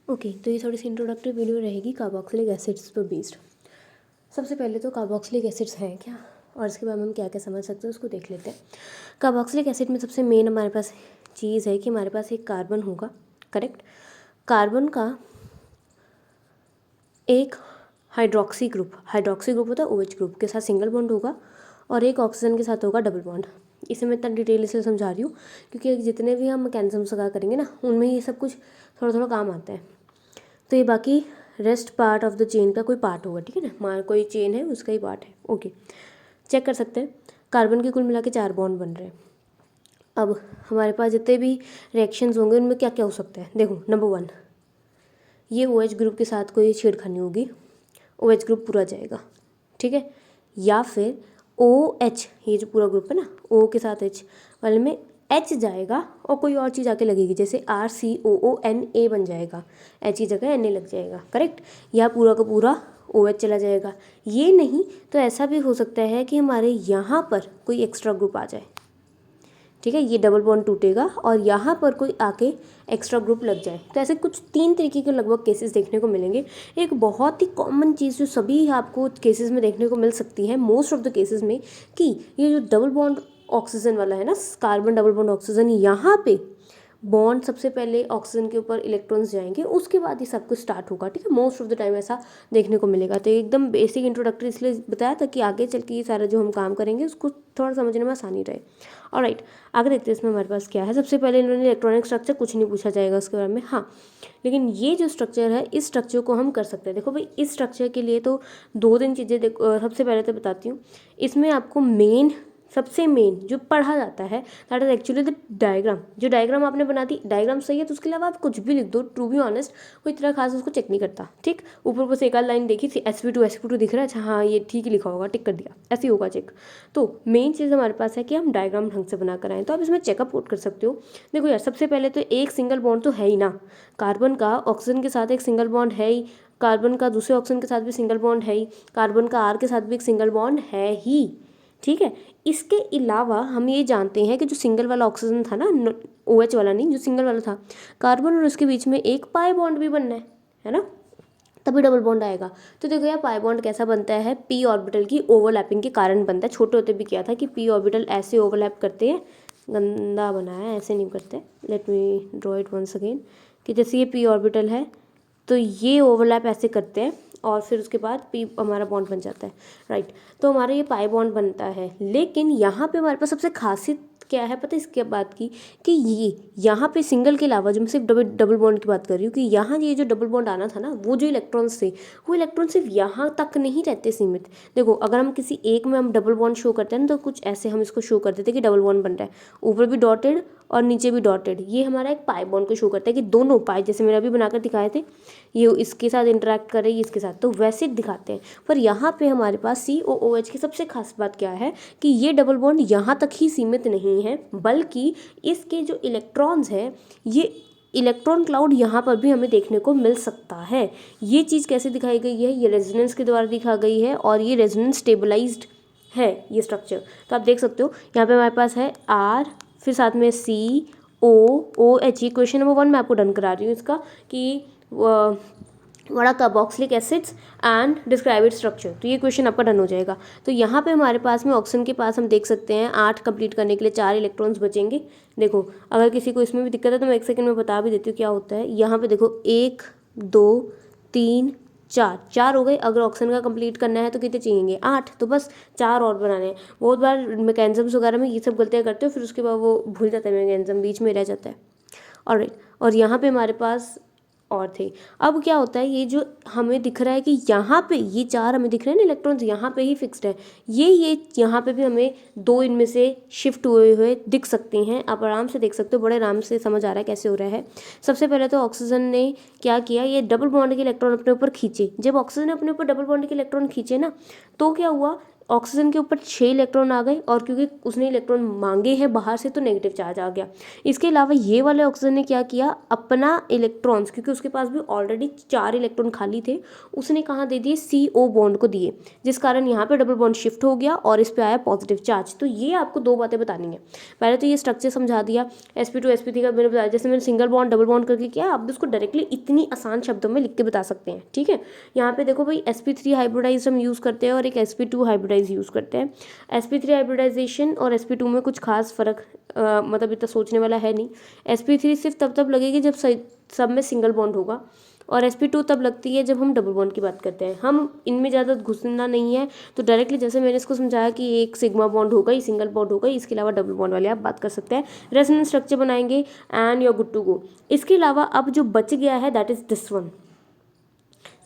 Okay, तो ये थोड़ी सी इंट्रोडक्टरी वीडियो रहेगी कार्बोक्सिलिक एसिड्स पर बेस्ड। सबसे पहले तो कार्बोक्सिलिक एसिड्स हैं क्या, और इसके बारे में हम क्या क्या समझ सकते हैं उसको देख लेते हैं। कार्बोक्सिलिक एसिड में सबसे मेन हमारे पास चीज़ है कि हमारे पास एक कार्बन होगा, करेक्ट। कार्बन का एक हाइड्रोक्सी ग्रुप होता है OH ग्रुप के साथ सिंगल बॉन्ड होगा, और एक ऑक्सीजन के साथ होगा डबल बॉन्ड। इसे मैं इतना डिटेल इसलिए समझा रही हूँ क्योंकि जितने भी हम मैकेनिज्म्स लगा करेंगे ना, उनमें ये सब कुछ थोड़ा थोड़ा काम आता है। तो ये बाकी rest part of the chain का कोई पार्ट होगा, ठीक है ना, मान कोई चेन है उसका ही पार्ट है। ओके, चेक कर सकते हैं। कार्बन के कुल मिला के 4 बॉन्ड बन रहे हैं। अब हमारे पास जितने भी रिएक्शंस होंगे उनमें क्या क्या हो सकता है, देखो। नंबर 1, ये OH ग्रुप के साथ कोई छेड़खानी होगी, OH ग्रुप पूरा जाएगा, ठीक है। या फिर OH, ये जो पूरा ग्रुप है ना, O के साथ H वाले में H जाएगा और कोई और चीज़ आके लगेगी, जैसे RCOONA बन जाएगा, H की जगह Na लग जाएगा, करेक्ट। या पूरा का पूरा OH चला जाएगा। ये नहीं तो ऐसा भी हो सकता है कि हमारे यहाँ पर कोई एक्स्ट्रा ग्रुप आ जाए, ठीक है। ये डबल बॉन्ड टूटेगा और यहाँ पर कोई आके एक्स्ट्रा ग्रुप लग जाए। तो ऐसे कुछ 3 तरीके के लगभग केसेस देखने को मिलेंगे। एक बहुत ही कॉमन चीज़ जो सभी आपको केसेस में देखने को मिल सकती है, मोस्ट ऑफ द केसेस में, कि ये जो डबल बॉन्ड ऑक्सीजन वाला है ना, कार्बन डबल बॉन्ड ऑक्सीजन, यहाँ पे बॉन्ड सबसे पहले ऑक्सीजन के ऊपर इलेक्ट्रॉन्स जाएंगे, उसके बाद ही सब कुछ स्टार्ट होगा, ठीक है। मोस्ट ऑफ द टाइम ऐसा देखने को मिलेगा। तो एकदम बेसिक इंट्रोडक्टरी इसलिए बताया था कि आगे चल के ये सारा जो हम काम करेंगे उसको थोड़ा समझने में आसानी रहे। ऑलराइट, आगे देखते हैं इसमें हमारे पास क्या है। सबसे पहले इन्होंने इलेक्ट्रॉनिक स्ट्रक्चर कुछ नहीं पूछा जाएगा उसके बारे में, हाँ, लेकिन ये जो स्ट्रक्चर है, इस स्ट्रक्चर को हम कर सकते हैं। देखो भाई, इस स्ट्रक्चर के लिए तो 2-3 चीज़ें सबसे पहले तो बताती हूँ। इसमें आपको सबसे मेन जो पढ़ा जाता है, that is actually the diagram. जो डायग्राम आपने बना दी, डायग्राम सही है तो उसके अलावा आप कुछ भी लिख दो, टू बी ऑनेस्ट कोई इतना खास उसको चेक नहीं करता, ठीक। ऊपर से एक आध लाइन देखी थी, sp2 दिख रहा है, अच्छा हाँ ये ठीक ही लिखा होगा, टिक कर दिया, ऐसे ही होगा चेक। तो मेन चीज़ हमारे पास है कि हम डायग्राम ढंग से बना कर आएँ। तो आप इसमें चेकअप आउट कर सकते हो। देखो यार, सबसे पहले तो एक सिंगल बॉन्ड तो है ही ना, कार्बन का ऑक्सीजन के साथ एक सिंगल बॉन्ड है ही, कार्बन का दूसरे ऑक्सीजन के साथ भी सिंगल बॉन्ड है ही, कार्बन का R के साथ भी एक सिंगल बॉन्ड है ही, ठीक है। इसके अलावा हम ये जानते हैं कि जो सिंगल वाला ऑक्सीजन था ना, OH वाला नहीं, जो सिंगल वाला था, कार्बन और उसके बीच में एक पाई बॉन्ड भी बनना है ना, तभी डबल बॉन्ड आएगा। तो देखो यार, पाई बॉन्ड कैसा बनता है, p ऑर्बिटल की ओवरलैपिंग के कारण बनता है। छोटे होते भी क्या था कि p ऑर्बिटल ऐसे ओवरलैप करते हैं, गंदा बनाया, ऐसे नहीं करते। Let me draw it once again, कि जैसे ये p ऑर्बिटल है तो ये ओवरलैप ऐसे करते हैं और फिर उसके बाद p हमारा बॉन्ड बन जाता है, राइट। तो हमारा ये पाई बॉन्ड बनता है। लेकिन यहाँ पे हमारे पास सबसे खासियत क्या है पता है इसके बाद की, कि ये यहाँ पे सिंगल के अलावा, जो मैं सिर्फ डबल बॉन्ड की बात कर रही हूँ, कि यहाँ ये जो डबल बॉन्ड आना था ना, वो जो इलेक्ट्रॉन्स थे, वो इलेक्ट्रॉन सिर्फ यहाँ तक नहीं रहते सीमित। देखो, अगर हम किसी एक में हम डबल बॉन्ड शो करते हैं ना, तो कुछ ऐसे हम इसको शो करते थे कि डबल बॉन्ड बन रहा है, ऊपर भी डॉटेड और नीचे भी डॉटेड। ये हमारा एक पाई बॉन्ड को शो करता है कि दोनों पाई, जैसे मैंने अभी बनाकर दिखाए थे, ये इसके साथ इंटरेक्ट कर रही है इसके साथ, तो वैसे दिखाते हैं। पर यहाँ पे हमारे पास COOH की सबसे खास बात क्या है कि ये डबल बॉन्ड यहाँ तक ही सीमित नहीं है, बल्कि इसके जो इलेक्ट्रॉन्स हैं, ये इलेक्ट्रॉन क्लाउड यहाँ पर भी हमें देखने को मिल सकता है। ये चीज़ कैसे दिखाई गई है, ये रेजोनेंस के द्वारा दिखा गई है, और ये रेजोनेंस स्टेबलाइज्ड है ये स्ट्रक्चर। तो आप देख सकते हो यहाँ पे हमारे पास है R, फिर साथ में COOH। ये क्वेश्चन नंबर 1 मैं आपको डन करा रही हूँ इसका, कि what are carboxylic acids and describe it structure. तो ये क्वेश्चन आपका डन हो जाएगा। तो यहाँ पे हमारे पास में ऑक्सीजन के पास हम देख सकते हैं 8 कंप्लीट करने के लिए 4 इलेक्ट्रॉन्स बचेंगे। देखो, अगर किसी को इसमें भी दिक्कत है तो मैं 1 सेकंड में बता भी देती हूँ क्या होता है। यहाँ पे देखो 1 2 3 4 हो गए। अगर ऑक्सीजन का कंप्लीट करना है तो कितने चाहिए, 8, तो बस 4 और बनाने हैं। बहुत बार मैकेनिज्म्स वगैरह में ये सब गलतियाँ करते हो, फिर उसके बाद वो भूल जाता है, मैकेनिज्म बीच में रह जाता है। ऑलराइट, और यहाँ पे हमारे पास और थे। अब क्या होता है, ये जो हमें दिख रहा है कि यहाँ पे ये 4 हमें दिख रहे हैं ना इलेक्ट्रॉन्स, यहाँ पे ही फिक्स्ड है। ये यहाँ पे भी हमें 2 इनमें से शिफ्ट हुए हुए दिख सकते हैं। आप आराम से देख सकते हो, बड़े आराम से समझ आ रहा है कैसे हो रहा है। सबसे पहले तो ऑक्सीजन ने क्या किया, ये डबल बॉन्ड के इलेक्ट्रॉन अपने ऊपर खींचे। जब ऑक्सीजन ने अपने ऊपर डबल बॉन्ड के इलेक्ट्रॉन खींचे ना, तो क्या हुआ, ऑक्सीजन के ऊपर 6 इलेक्ट्रॉन आ गए और क्योंकि उसने इलेक्ट्रॉन मांगे हैं बाहर से तो नेगेटिव चार्ज आ गया। इसके अलावा ये वाले ऑक्सीजन ने क्या किया, अपना इलेक्ट्रॉन्स, क्योंकि उसके पास भी ऑलरेडी 4 इलेक्ट्रॉन खाली थे, उसने कहाँ दे दिए, CO बॉन्ड को दिए, जिस कारण यहाँ पे डबल बॉन्ड शिफ्ट हो गया और इस पे आया पॉजिटिव चार्ज। तो ये आपको 2 बातें बतानी है। पहले तो ये स्ट्रक्चर समझा दिया sp2 sp3 का, मैंने बताया जैसे मैंने सिंगल बॉन्ड डबल बॉन्ड करके किया, आप भी उसको डायरेक्टली इतनी आसान शब्दों में लिख के बता सकते हैं। ठीक है, यहाँ पे देखो भाई sp3 हाइब्रिडाइज हम यूज़ करते हैं और एक sp2 हाइब्रिडाइज यूज़ करते हैं। sp3 हाइब्रिडाइजेशन और sp2 में कुछ खास फर्क मतलब इतना सोचने वाला है नहीं। sp3 सिर्फ तब लगेगी जब सब में सिंगल बॉन्ड होगा और sp2 तब लगती है जब हम डबल बॉन्ड की बात करते हैं। हम इनमें ज़्यादा घुसना नहीं है, तो डायरेक्टली जैसे मैंने इसको समझाया कि एक सिग्मा बॉन्ड होगा, ये सिंगल बॉन्ड होगा, इसके अलावा डबल बॉन्ड वाले आप बात कर सकते हैं। रेजोनेंस स्ट्रक्चर बनाएंगे and you are good to go. इसके अलावा अब जो बच गया है दैट इज दिस वन।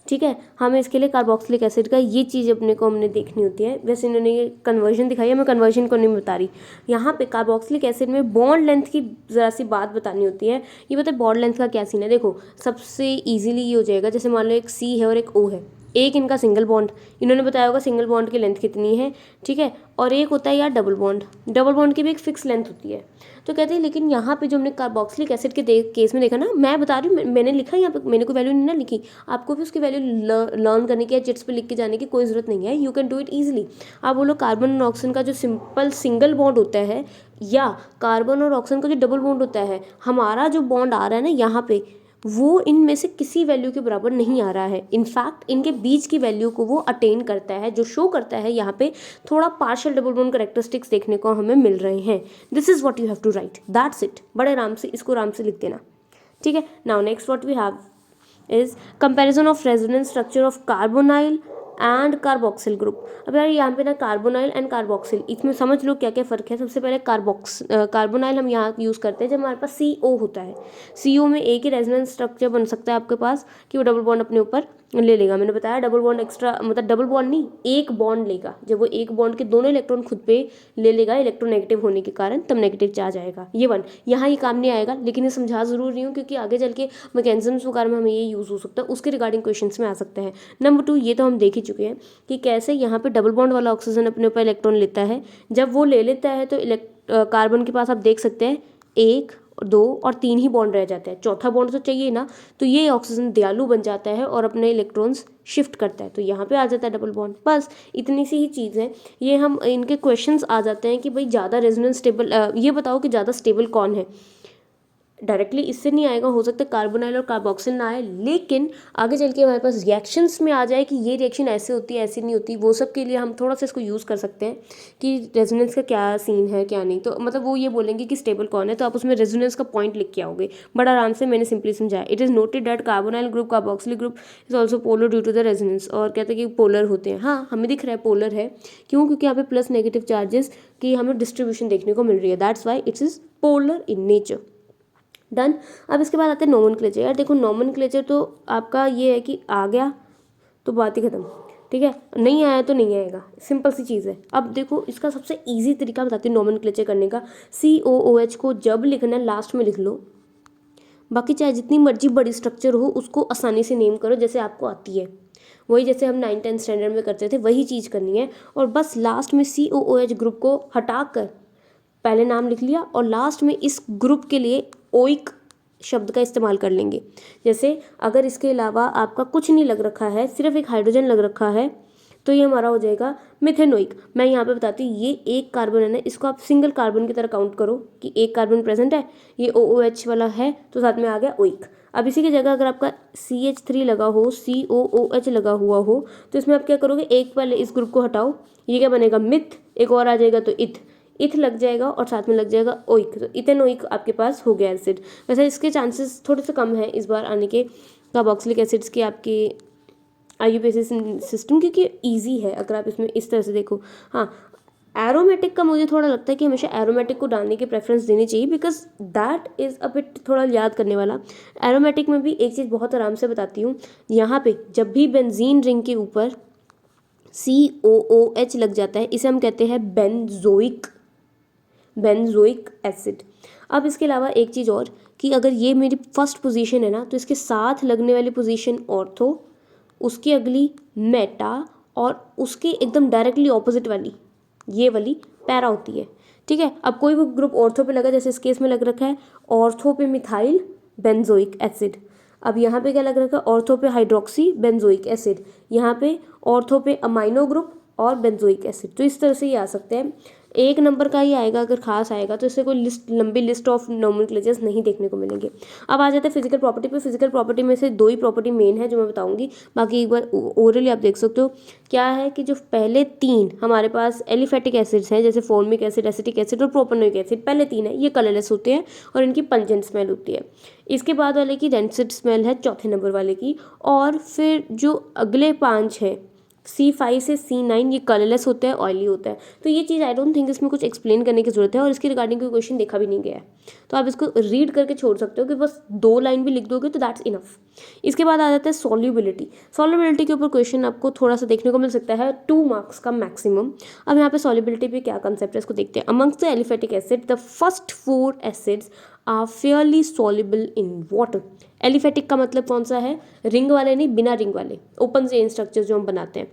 ठीक है, हमें इसके लिए कार्बोक्सिलिक एसिड का ये चीज़ अपने को हमने देखनी होती है। वैसे इन्होंने ये कन्वर्जन दिखाई है, मैं कन्वर्जन को नहीं बता रही। यहाँ पे कार्बोक्सिलिक एसिड में बॉन्ड लेंथ की ज़रा सी बात बतानी होती है। ये पता है बॉन्ड लेंथ का क्या सीन है, देखो सबसे ईजिली ये हो जाएगा, जैसे मान लो एक C है और एक O है, एक इनका सिंगल बॉन्ड, इन्होंने बताया होगा सिंगल बॉन्ड की लेंथ कितनी है। ठीक है, और एक होता है यार डबल बॉन्ड, डबल बॉन्ड की भी एक फिक्स लेंथ होती है। तो कहते हैं लेकिन यहाँ पे जो हमने कार्बोक्सिलिक एसिड के केस में देखा ना, मैं बता रही हूँ, मैंने लिखा यहाँ पे, मैंने कोई वैल्यू नहीं ना लिखी, आपको भी उसकी वैल्यू लर्न करने की या चिट्स पे लिख के जाने की कोई ज़रूरत नहीं है। You can do it easily. आप बोलो कार्बन और ऑक्सीजन का जो सिंपल सिंगल बॉन्ड होता है या कार्बन और ऑक्सीजन का जो डबल बॉन्ड होता है, हमारा जो बॉन्ड आ रहा है ना यहाँ पे, वो इनमें से किसी वैल्यू के बराबर नहीं आ रहा है। इनफैक्ट इनके बीच की वैल्यू को वो अटेन करता है, जो शो करता है यहाँ पे थोड़ा पार्शियल डबल बॉन्ड कैरेक्टरिस्टिक्स देखने को हमें मिल रहे हैं। This is what you have to write, that's it. बड़े आराम से इसको आराम से लिख देना। ठीक है, now next what we have is comparison of resonance structure of carbonyl and carboxyl group. अब यार यहाँ पे ना कार्बोनाइल एंड कार्बोक्सिल, इसमें समझ लो क्या क्या फ़र्क है। सबसे पहले कार्बोनाइल हम यहाँ यूज़ करते हैं जब हमारे पास CO होता है। CO में एक ही रेजोनेंस स्ट्रक्चर बन सकता है आपके पास कि वो डबल बॉन्ड अपने ऊपर ले लेगा। मैंने बताया डबल बॉन्ड एक्स्ट्रा, मतलब डबल बॉन्ड नहीं, एक बॉन्ड लेगा। जब वो एक बॉन्ड के दोनों इलेक्ट्रॉन खुद पे ले लेगा इलेक्ट्रोनेगेटिव होने के कारण, तब नेगेटिव चार्ज आएगा। ये वन यहाँ ये काम नहीं आएगा, लेकिन ये समझा जरूर रही हूँ क्योंकि आगे चल के मैकेनिज्म्स वगैरह में हमें ये यूज़ हो सकता है, उसके रिगार्डिंग क्वेश्चंस में आ सकता है। नंबर 2, ये तो हम देख ही चुके हैं कि कैसे यहाँ पे डबल बॉन्ड वाला ऑक्सीजन अपने ऊपर इलेक्ट्रॉन लेता है। जब वो ले लेता है तो कार्बन के पास आप देख सकते हैं 1, 2 और 3 ही बॉन्ड रह जाते हैं, चौथा बॉन्ड तो चाहिए ना। तो ये ऑक्सीजन दयालु बन जाता है और अपने इलेक्ट्रॉन्स शिफ्ट करता है, तो यहाँ पे आ जाता है डबल बॉन्ड। बस इतनी सी ही चीज़ है। ये हम इनके क्वेश्चंस आ जाते हैं कि भाई ज़्यादा रेजोनेंस स्टेबल, ये बताओ कि ज़्यादा स्टेबल कौन है। डायरेक्टली इससे नहीं आएगा, हो सकता है कार्बोनाइल और कार्बोक्सिल ना आए, लेकिन आगे चल के हमारे पास रिएक्शंस में आ जाए कि ये रिएक्शन ऐसे होती है ऐसी नहीं होती। वो सब के लिए हम थोड़ा सा इसको यूज़ कर सकते हैं कि रेजोनेंस का क्या सीन है क्या नहीं। तो मतलब वो ये बोलेंगे कि स्टेबल कौन है, तो आप उसमें रेजोनेंस का पॉइंट लिख के आओगे। बड़ा आराम से मैंने सिंपली समझाया। It is noted that carbonyl group carboxylic group is also polar due to the resonance. और कहते हैं कि पोलर होते हैं, हाँ हमें दिख रहा है पोलर है। क्यों? क्योंकि यहाँ पे प्लस नेगेटिव चार्जेस की हमें डिस्ट्रीब्यूशन देखने को मिल रही है, that's why it's is polar in nature. Done. अब इसके बाद आते हैं नोमेनक्लेचर। यार देखो नोमेनक्लेचर तो आपका ये है कि आ गया तो बात ही खत्म। ठीक है, नहीं आया तो नहीं आएगा, सिंपल सी चीज़ है। अब देखो इसका सबसे इजी तरीका बताती हूँ नोमेनक्लेचर करने का। COOH को जब लिखना है लास्ट में लिख लो, बाकी चाहे जितनी मर्जी बड़ी स्ट्रक्चर हो उसको आसानी से नेम करो जैसे आपको आती है। वही जैसे हम 9th-10th स्टैंडर्ड में करते थे वही चीज़ करनी है। और बस लास्ट में COOH ग्रुप को हटा कर पहले नाम लिख लिया और लास्ट में इस ग्रुप के लिए ओइक शब्द का इस्तेमाल कर लेंगे। जैसे अगर इसके अलावा आपका कुछ नहीं लग रखा है, सिर्फ एक हाइड्रोजन लग रखा है, तो ये हमारा हो जाएगा मिथेनोइक। मैं यहाँ पे बताती हूँ, ये एक कार्बन है ना, इसको आप सिंगल कार्बन की तरह काउंट करो कि एक कार्बन प्रेजेंट है, ये OOH वाला है तो साथ में आ गया ओइक। अब इसी की जगह अगर आपका CH3 लगा हो, COOH लगा हुआ हो, तो इसमें आप क्या करोगे, एक पहले इस ग्रुप को हटाओ, ये क्या बनेगा मिथ, एक और आ जाएगा तो इथ लग जाएगा और साथ में लग जाएगा ओइक, तो इथेनोइक आपके पास हो गया एसिड। वैसे इसके चांसेस थोड़े से कम है इस बार आने के कार्बोक्सिलिक एसिड्स के आपके IUPAC सिस्टम, क्योंकि ईजी है अगर आप इसमें इस तरह से देखो। हाँ, एरोमेटिक का मुझे थोड़ा लगता है कि हमेशा एरोमेटिक को डालने की प्रेफरेंस देनी चाहिए, because that is a bit थोड़ा याद करने वाला। एरोमेटिक में भी एक चीज़ बहुत आराम से बताती हूँ, यहाँ पे जब भी बेंजीन रिंग के ऊपर COOH लग जाता है, इसे हम कहते हैं बेंजोइक एसिड। अब इसके अलावा एक चीज़ और कि अगर ये मेरी फर्स्ट पोजीशन है ना, तो इसके साथ लगने वाली पोजीशन ऑर्थो, उसकी अगली मेटा और उसके एकदम डायरेक्टली ऑपोजिट वाली ये वाली पैरा होती है। ठीक है, अब कोई भी ग्रुप ऑर्थो पे लगा, जैसे इस केस में लग रखा है ऑर्थो पे मिथाइल बेंजोइक एसिड, अब यहाँ पे क्या लग रखा है ऑर्थो पे हाइड्रोक्सी बेंजोइक एसिड, यहाँ पे ऑर्थो पे अमाइनो ग्रुप और बेंजोइक एसिड। तो इस तरह से ये आ सकते हैं, एक नंबर का ही आएगा अगर खास आएगा, तो इससे कोई लंबी लिस्ट ऑफ नोमेनक्लेचर्स नहीं देखने को मिलेंगे। अब आ जाते हैं फिजिकल प्रॉपर्टी पे। फिजिकल प्रॉपर्टी में से 2 ही प्रॉपर्टी मेन है जो मैं बताऊंगी, बाकी एक बार ओरली आप देख सकते हो। क्या है कि जो पहले 3 हमारे पास एलिफेटिक एसिड्स हैं, जैसे फॉर्मिक एसिड, एसिटिक एसिड और प्रोपेनोइक एसिड, पहले 3 है, ये कलरलेस होते हैं और इनकी पंजेंट स्मेल होती है। इसके बाद वाले की रेंसिड स्मेल है चौथे नंबर वाले की, और फिर जो अगले 5 है C5 से C9 ये कलरलेस होता है, ऑयली होता है। तो ये चीज़ आई डोंट थिंक इसमें कुछ एक्सप्लेन करने की जरूरत है, और इसके रिगार्डिंग कोई क्वेश्चन देखा भी नहीं गया है, तो आप इसको रीड करके छोड़ सकते हो कि बस 2 लाइन भी लिख दोगे तो दैट्स इनफ। इसके बाद आ जाता है सॉल्युबिलिटी। सॉल्युबिलिटी के ऊपर क्वेश्चन आपको थोड़ा सा देखने को मिल सकता है, 2 मार्क्स का मैक्सिमम। अब यहाँ पे सॉल्युबिलिटी पे क्या कंसेप्ट है इसको देखते हैं। Amongst the aliphatic acid the first 4 acids are fairly soluble in water. Aliphatic का मतलब कौन सा है, रिंग वाले नहीं, बिना रिंग वाले ओपन चेन स्ट्रक्चर जो हम बनाते हैं,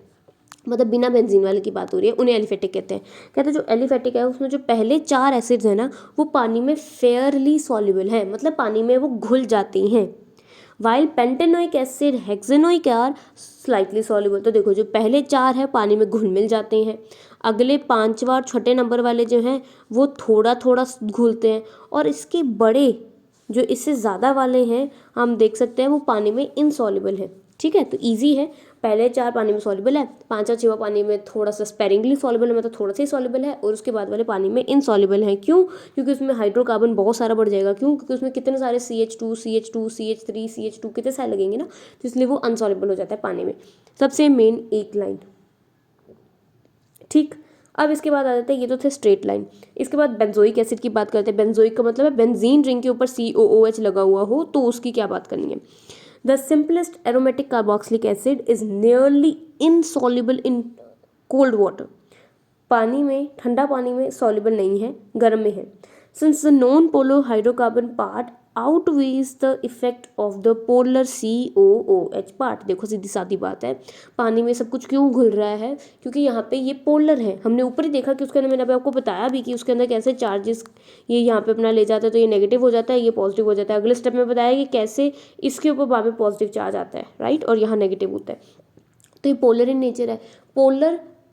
मतलब बिना बेंजीन वाले की बात हो रही है, उन्हें एलिफेटिक कहते हैं। कहते हैं जो एलिफेटिक है उसमें जो पहले 4 एसिड्स हैं ना वो पानी में फेयरली सॉल्युबल हैं, मतलब पानी में वो घुल जाती हैं। While pentanoic acid hexanoic are slightly soluble. तो देखो जो पहले 4 है पानी में घुल मिल जाते हैं, अगले 5 बार छठे नंबर वाले जो हैं वो थोड़ा थोड़ा घुलते हैं, और इसके बड़े जो इससे ज़्यादा वाले हैं हम देख सकते हैं वो पानी में इनसॉल्युबल है। ठीक है, तो ईजी है, पहले 4 पानी में सॉल्युबल है, 5 और 6 पानी में थोड़ा सा स्पेरिंगली सॉल्युबल है, मतलब थोड़ा सा ही सॉल्युबल है, और उसके बाद वाले पानी में इनसॉल्युबल है। क्यों? क्योंकि उसमें हाइड्रोकार्बन बहुत सारा बढ़ जाएगा। क्यों? क्योंकि उसमें कितने सारे CH2 CH2 CH3 CH2 कितने सारे लगेंगे ना, तो इसलिए वो अनसॉल्युबल हो जाता है पानी में। सबसे मेन एक लाइन। ठीक, अब इसके बाद आ जाते हैं, ये तो थे स्ट्रेट लाइन। इसके बाद बेंजोइक एसिड की बात करते हैं। बेंजोइक का मतलब है बेंजीन रिंग के ऊपर COOH लगा हुआ हो, तो उसकी क्या बात करनी है। The simplest aromatic carboxylic acid is nearly insoluble in cold water. पानी में, ठंडा पानी में सॉल्युबल नहीं है, गर्म में है। Since the non polar hydrocarbon part outweighs the effect of the polar COOH part. देखो सीधी सादी बात है, पानी में सब कुछ क्यों घुल रहा है, क्योंकि यहाँ पे ये पोलर है। हमने ऊपर ही देखा कि उसके अंदर, मैंने आपको बताया भी कि उसके अंदर कैसे चार्जेस ये यहाँ पे अपना ले जाता है, तो ये नेगेटिव हो जाता है, ये पॉजिटिव हो जाता है। अगले स्टेप में बताया कि कैसे इसके ऊपर बाद में पॉजिटिव चार्ज आता है, राइट, और यहाँ नेगेटिव होता है। तो ये पोलर इन नेचर है,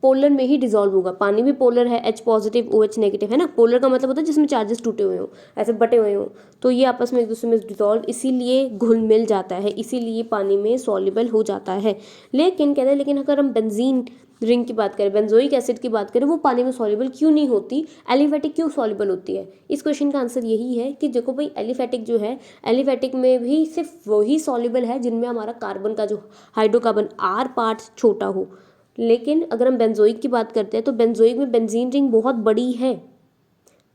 पोलर में ही डिजॉल्व होगा। पानी भी पोलर है, H पॉजिटिव OH नेगेटिव है ना। पोलर का मतलब होता है जिसमें चार्जेस टूटे हुए हों, ऐसे बटे हुए हों, तो ये आपस में एक दूसरे में डिजॉल्व, इसीलिए घुल मिल जाता है, इसीलिए पानी में सॉल्युबल हो जाता है। लेकिन कहते हैं, लेकिन अगर हम बेंजीन रिंग की बात करें, बेंजोइक एसिड की बात करें, वो पानी में सॉल्युबल क्यों नहीं होती, एलिफेटिक क्यों सॉल्युबल होती है। इस क्वेश्चन का आंसर यही है कि देखो भाई, एलिफेटिक जो है, एलिफेटिक में भी सिर्फ वही सॉल्युबल है जिनमें हमारा कार्बन का जो हाइड्रोकार्बन R पार्ट छोटा हो। लेकिन अगर हम बेंजोइक की बात करते हैं तो बेंजोइक में बेंजीन रिंग बहुत बड़ी है।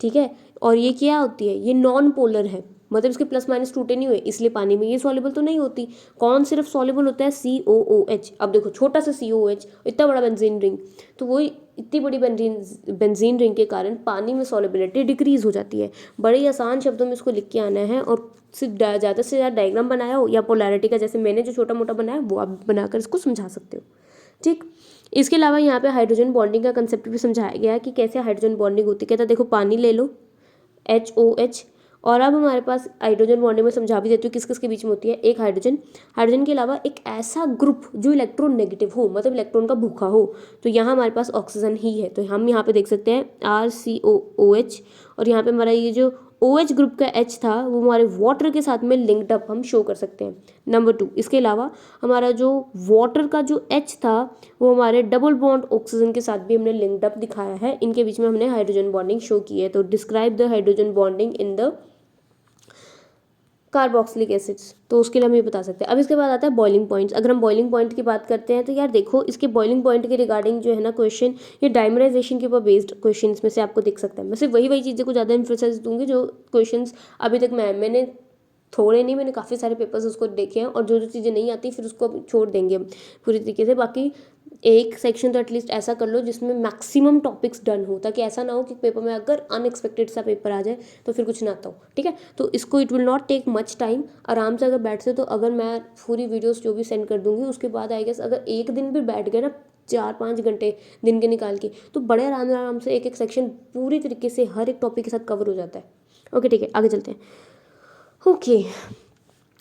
ठीक है, और ये क्या होती है, ये नॉन पोलर है, मतलब इसके प्लस माइनस टूटे नहीं हुए, इसलिए पानी में ये सॉल्युबल तो नहीं होती। कौन सिर्फ सॉल्युबल होता है, COOH। अब देखो छोटा सा COOH, इतना बड़ा बेंजीन रिंग, तो वो इतनी बड़ी बेंजीन रिंग के कारण पानी में सॉल्युबिलिटी डिक्रीज हो जाती है। बड़े ही आसान शब्दों में इसको लिख के आना है, और सिर्फ ज़्यादा से ज़्यादा डायग्राम बनाया हो या पोलैरिटी का जैसे मैंने जो छोटा मोटा बनाया वो आप बनाकर इसको समझा सकते हो। ठीक, इसके अलावा यहाँ पे हाइड्रोजन बॉन्डिंग का कंसेप्ट भी समझाया गया है कि कैसे हाइड्रोजन बॉन्डिंग होती है। कहता है देखो पानी ले लो HOH, और अब हमारे पास हाइड्रोजन बॉन्डिंग में समझा भी देती हूँ किस किस के बीच में होती है। एक हाइड्रोजन के अलावा एक ऐसा ग्रुप जो इलेक्ट्रॉन नेगेटिव हो, मतलब इलेक्ट्रॉन का भूखा हो, तो यहाँ हमारे पास ऑक्सीजन ही है। तो हम यहाँ पे देख सकते हैं RCOOH, और यहाँ पे हमारा ये जो OH ग्रुप का H था वो हमारे वाटर के साथ में लिंक्ड अप हम शो कर सकते हैं। नंबर 2, इसके अलावा हमारा जो वाटर का जो H था वो हमारे डबल बॉन्ड ऑक्सीजन के साथ भी हमने लिंक्ड अप दिखाया है, इनके बीच में हमने हाइड्रोजन बॉन्डिंग शो की है। तो describe the hydrogen bonding in the carboxylic acids, तो उसके लिए हम ये बता सकते हैं। अब इसके बाद आता है बॉइलिंग पॉइंट्स। अगर हम बॉइलिंग पॉइंट की बात करते हैं तो यार देखो इसके बॉइलिंग पॉइंट के रिगार्डिंग जो है ना क्वेश्चन, ये डाइमराइजेशन के ऊपर बेस्ड क्वेश्चन में से आपको दिख सकता है। मैं सिर्फ वही चीज़ें को ज़्यादा इम्फेसाइज दूंगी जो क्वेश्चन अभी तक मैंने थोड़े नहीं, मैंने काफ़ी सारे पेपर्स उसको देखे हैं, और जो जो चीज़ें नहीं आती फिर उसको छोड़ देंगे हम पूरी तरीके से। बाकी एक सेक्शन तो एटलीस्ट ऐसा कर लो जिसमें मैक्सिमम टॉपिक्स डन हो, ताकि ऐसा ना हो कि पेपर में अगर अनएक्सपेक्टेड सा पेपर आ जाए तो फिर कुछ ना आता हो। ठीक है, तो इसको it will not take much time, आराम से अगर बैठ से, तो अगर मैं पूरी वीडियोस जो भी सेंड कर दूंगी उसके बाद आई गेस अगर एक दिन भी बैठ गए ना 4-5 घंटे दिन के निकाल के, तो बड़े आराम आराम से एक एक सेक्शन पूरी तरीके से हर एक टॉपिक के साथ कवर हो जाता है। ओके ठीक है, आगे चलते हैं। Okay,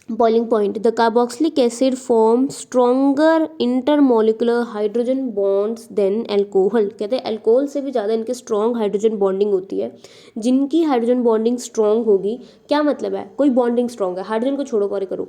boiling point, the carboxylic acid form stronger intermolecular hydrogen bonds than alcohol. कहते हैं अल्कोहल से भी ज़्यादा इनके स्ट्रॉन्ग हाइड्रोजन बॉन्डिंग होती है। जिनकी हाइड्रोजन बॉन्डिंग स्ट्रॉन्ग होगी, क्या मतलब है, कोई बॉन्डिंग स्ट्रॉन्ग है, हाइड्रोजन को छोड़ो परे करो,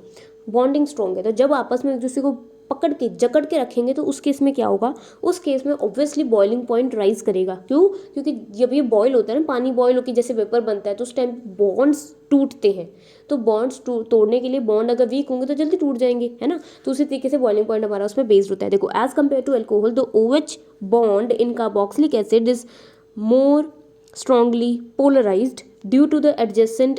बॉन्डिंग स्ट्रॉन्ग है, तो जब आपस में एक दूसरे को पकड़ के जकड़ के रखेंगे तो उस केस में क्या होगा, उस केस में ऑब्वियसली बॉइलिंग पॉइंट राइज करेगा। क्यों? क्योंकि जब ये बॉयल होता है ना, पानी बॉयल होकर जैसे वेपर बनता है, तो उस टाइम बॉन्ड्स टूटते हैं। तो बॉन्ड्स तोड़ने के लिए, बॉन्ड अगर वीक होंगे तो जल्दी टूट जाएंगे, है ना। तो उसी तरीके से बॉइलिंग पॉइंट हमारा उसमें बेस्ड होता है। देखो, as compare to alcohol the OH bond in carboxylic acid is more strongly polarized due to the adjacent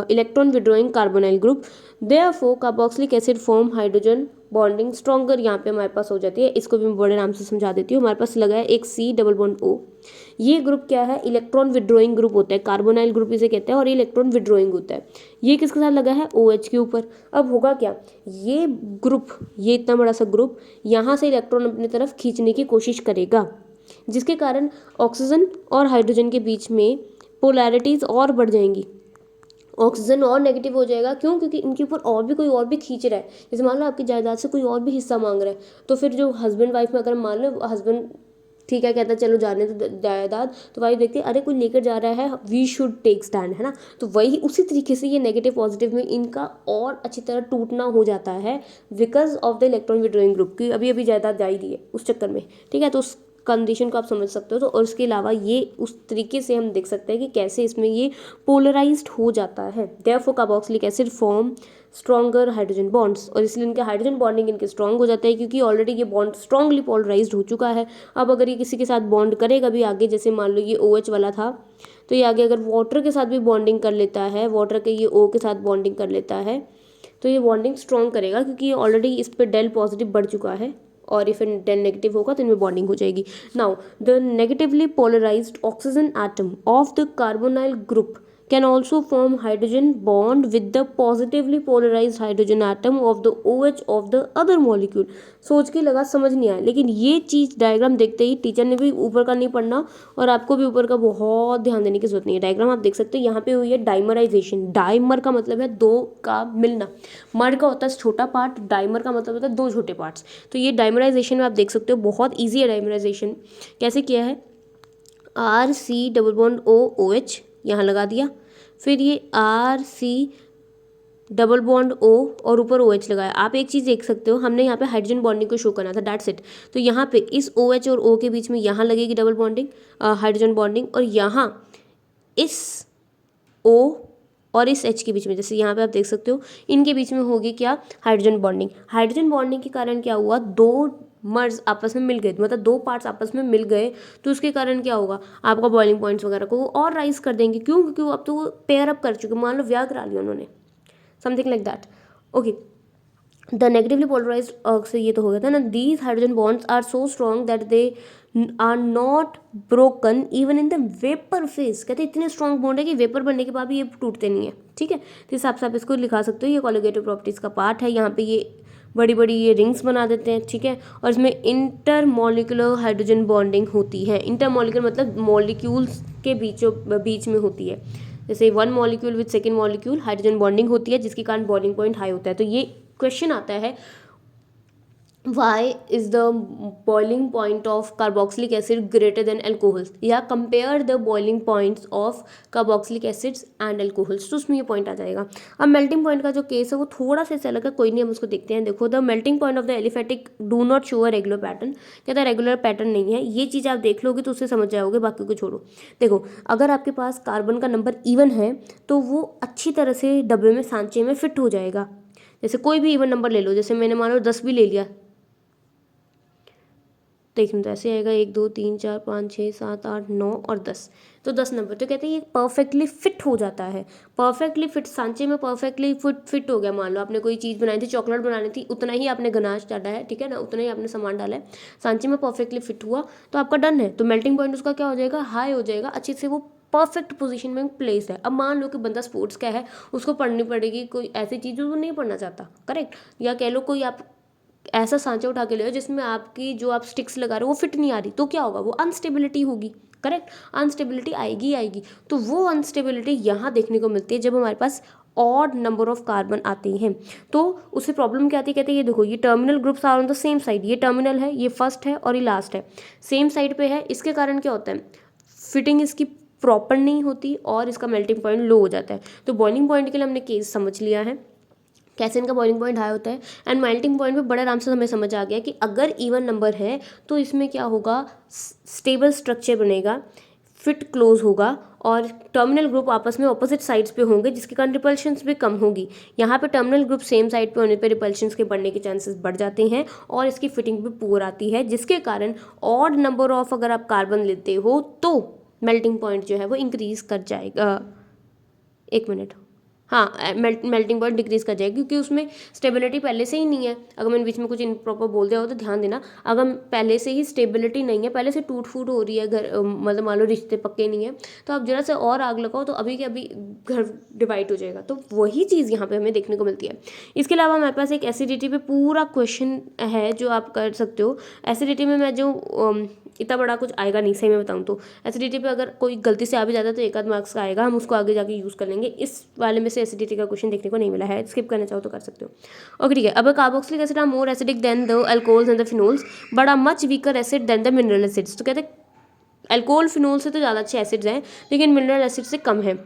electron withdrawing carbonyl group. Therefore carboxylic acid form hydrogen bonding stronger। यहाँ पे हमारे पास हो जाती है, इसको भी मैं बड़े नाम से समझा देती हूँ। हमारे पास लगा है एक C डबल बॉन्ड O। ये ग्रुप क्या है, इलेक्ट्रॉन विड्रॉइंग ग्रुप होता है, कार्बोनाइल ग्रुप इसे कहते हैं, और ये इलेक्ट्रॉन विड्रॉइंग होता है। ये किसके साथ लगा है, OH के ऊपर। अब होगा क्या, ये ग्रुप, ये इतना बड़ा सा ग्रुप यहाँ से इलेक्ट्रॉन अपनी तरफ खींचने की कोशिश करेगा, जिसके कारण ऑक्सीजन और हाइड्रोजन के बीच में पोलैरिटीज और बढ़ जाएंगी, ऑक्सीजन और नेगेटिव हो जाएगा। क्यों? क्योंकि इनके ऊपर और भी कोई और भी खींच रहा है। जैसे मान लो आपकी जायदाद से कोई और भी हिस्सा मांग रहा है, तो फिर जो हस्बैंड वाइफ में अगर मान लो हस्बैंड ठीक है कहता है चलो जाने तो जायदाद, तो वाइफ देखती है अरे कोई लेकर जा रहा है, वी शुड टेक स्टैंड, है ना। तो वही उसी तरीके से ये नेगेटिव पॉजिटिव में इनका और अच्छी तरह टूटना हो जाता है because of the electron withdrawing group की अभी अभी जायदाद जा ही रही है उस चक्कर में, ठीक है। तो उस कंडीशन को आप समझ सकते हो। तो और उसके अलावा ये उस तरीके से हम देख सकते हैं कि कैसे इसमें ये पोलराइज्ड हो जाता है। Therefore carboxylic acid form stronger hydrogen bonds, और इसलिए इनके हाइड्रोजन बॉन्डिंग इनके स्ट्रॉन्ग हो जाता है क्योंकि ऑलरेडी ये बॉन्ड स्ट्रॉन्गली पोलराइज्ड हो चुका है। अब अगर ये किसी के साथ बॉन्ड करेगा भी आगे, जैसे मान लो ये OH वाला था, तो ये आगे अगर वाटर के साथ भी बॉन्डिंग कर लेता है, वाटर के ये O के साथ बॉन्डिंग कर लेता है, तो ये बॉन्डिंग स्ट्रॉन्ग करेगा क्योंकि ये ऑलरेडी इस पर डेल पॉजिटिव बढ़ चुका है, और इफ डेल नेगेटिव होगा तो इनमें बॉन्डिंग हो जाएगी। Now the negatively polarized oxygen atom of the carbonyl group can also form hydrogen bond with the positively polarized hydrogen atom of the OH of the other molecule। सोच के लगा समझ नहीं आया, लेकिन ये चीज़ डायग्राम देखते ही टीचर ने भी ऊपर का नहीं पढ़ना और आपको भी ऊपर का बहुत ध्यान देने की जरूरत नहीं है। डायग्राम आप देख सकते हो, यहाँ पे हुई है डाइमराइजेशन। डाइमर का मतलब है दो का मिलना, मर का होता है छोटा पार्ट, डाइमर का मतलब होता है दो छोटे पार्ट्स। तो ये डाइमराइजेशन में आप देख सकते हो, बहुत ईजी है डाइमराइजेशन। कैसे किया है, RC डबल बॉन्ड OH यहाँ लगा दिया, फिर ये RC डबल बॉन्ड O और ऊपर OH लगाया। आप एक चीज़ देख सकते हो, हमने यहाँ पे हाइड्रोजन बॉन्डिंग को शो करना था, दैट्स इट। तो यहाँ पे इस OH और O के बीच में यहाँ लगेगी डबल बॉन्डिंग, हाइड्रोजन बॉन्डिंग, और यहाँ इस O और इस H के बीच में, जैसे यहाँ पे आप देख सकते हो, इनके बीच में होगी क्या, हाइड्रोजन बॉन्डिंग। हाइड्रोजन बॉन्डिंग के कारण क्या हुआ, दो मर्ज आपस में मिल गए, मतलब दो पार्ट्स आपस में मिल गए, तो उसके कारण क्या होगा, आपका बॉइलिंग पॉइंट्स वगैरह को और राइज कर देंगे। क्यों? क्योंकि वो अब तो वो पेयर अप कर चुके, मान लो व्याह करा लिया उन्होंने, something like that. Okay, the negatively polarized से ये तो हो गया था ना। These hydrogen bonds are so strong that they are not broken even in the vapour phase. कहते हैं इतने स्ट्रॉन्ग बॉन्ड है कि वेपर बनने के बाद भी ये टूटते नहीं है, ठीक है। तो हिसाब से आप इसको लिखा सकते हो, ये कोलिगेटिव प्रॉपर्टीज का पार्ट है। यहाँ पे ये बड़ी बड़ी ये रिंग्स बना देते हैं, ठीक है। और इसमें इंटरमोलिकुलर हाइड्रोजन बॉन्डिंग होती है। इंटरमोलिकुलर मतलब मॉलिक्यूल्स के बीच में होती है। जैसे one molecule with second molecule hydrogen bonding होती है, जिसके कारण बॉइलिंग पॉइंट हाई होता है। तो ये क्वेश्चन आता है, why is the boiling point of carboxylic acid greater than alcohols, या compare the boiling points of carboxylic acids and alcohols। तो उसमें ये पॉइंट आ जाएगा। अब मेल्टिंग पॉइंट का जो केस है वो थोड़ा सा ऐसा अलग है, कोई नहीं, हम उसको देखते हैं। देखो, the melting point of the aliphatic do not show a regular pattern. कहता है रेगुलर पैटर्न नहीं है, ये चीज़ आप देख लोगे तो उससे समझ जाओगे, बाकी को छोड़ो। देखो, अगर आपके पास कार्बन का नंबर इवन है तो वो अच्छी तरह से डब्बे में, सांचे में फिट हो जाएगा। जैसे कोई भी इवन नंबर ले लो, जैसे मैंने मान लो 10 भी ले लिया, देखने तो ऐसे आएगा 1 2 3 4 5 6 7 8 9 और 10, तो 10 नंबर। तो कहते हैं ये परफेक्टली फिट हो जाता है, परफेक्टली फिट, सांचे में परफेक्टली फिट हो गया। मान लो आपने कोई चीज़ बनाई थी, चॉकलेट बनानी थी, उतना ही आपने गनाश डाला है, ठीक है ना, उतना ही आपने सामान डाला है, सांचे में परफेक्टली फिट हुआ तो आपका डन है। तो मेल्टिंग पॉइंट उसका क्या हो जाएगा, हाई हो जाएगा, अच्छे से वो परफेक्ट पोजीशन में प्लेस है। अब मान लो कि बंदा स्पोर्ट्स का है, उसको पढ़नी पड़ेगी कोई ऐसी चीज़ जो वो नहीं पढ़ना चाहता, करेक्ट, या कह लो कोई आप ऐसा सांचा उठा के ले जिसमें आपकी जो आप स्टिक्स लगा रहे हो वो फिट नहीं आ रही, तो क्या होगा, वो अनस्टेबिलिटी होगी, करेक्ट, अनस्टेबिलिटी आएगी आएगी। तो वो अनस्टेबिलिटी यहाँ देखने को मिलती है जब हमारे पास ऑड नंबर ऑफ कार्बन आते हैं। तो उससे प्रॉब्लम क्या आती है, कहते हैं ये देखो ये terminal groups are on the same side, ये टर्मिनल है, ये फर्स्ट है और ये लास्ट है, सेम साइड पे है, इसके कारण क्या होता है, फिटिंग इसकी प्रॉपर नहीं होती और इसका मेल्टिंग पॉइंट लो हो जाता है। तो बॉइलिंग पॉइंट के लिए हमने केस समझ लिया है कैसे इनका बॉइलिंग पॉइंट हाई होता है, एंड मेल्टिंग पॉइंट पे बड़े आराम से हमें समझ आ गया कि अगर इवन नंबर है तो इसमें क्या होगा, स्टेबल स्ट्रक्चर बनेगा, फिट क्लोज होगा और टर्मिनल ग्रुप आपस में ऑपोजिट साइड्स पे होंगे जिसके कारण रिपल्शंस भी कम होगी। यहाँ पे टर्मिनल ग्रुप सेम साइड पे होने पे रिपल्शंस के बढ़ने के चांसेस बढ़ जाते हैं और इसकी फिटिंग भी पुअर आती है, जिसके कारण ऑड नंबर ऑफ अगर आप कार्बन लेते हो तो मेल्टिंग पॉइंट जो है वो इंक्रीज कर जाएगा। एक मिनट, हाँ, मेल्टिंग पॉइंट डिक्रीज कर जाएगी क्योंकि उसमें स्टेबिलिटी पहले से ही नहीं है। अगर मैंने बीच में कुछ इनप्रॉपर बोल दिया हो तो ध्यान देना। अगर पहले से ही स्टेबिलिटी नहीं है, पहले से टूट फूट हो रही है घर, मतलब मान लो रिश्ते पक्के नहीं है, तो आप जरा से और आग लगाओ तो अभी के अभी घर डिवाइड हो जाएगा। तो वही चीज़ यहाँ पे हमें देखने को मिलती है। इसके अलावा हमारे पास एक एसिडिटी पे पूरा क्वेश्चन है जो आप कर सकते हो। एसिडिटी में मैं जो इतना बड़ा कुछ आएगा नहीं, सही में बताऊँ तो एसिडिटी पे अगर कोई गलती से आ भी जाता है तो एक आध मार्क्स का आएगा, हम उसको आगे जाके यूज़ कर लेंगे। इस वाले में से एसिडिटी का क्वेश्चन देखने को नहीं मिला है, स्किप करना चाहो तो कर सकते हो। ओके ठीक है। अब carboxylic acid are more acidic than the alcohols and the phenols but are much weaker acid than the mineral acids. तो कहते हैं अल्कोहल फिनोल से तो ज़्यादा अच्छे एसिड्स हैं लेकिन मिनरल एसिड से कम है।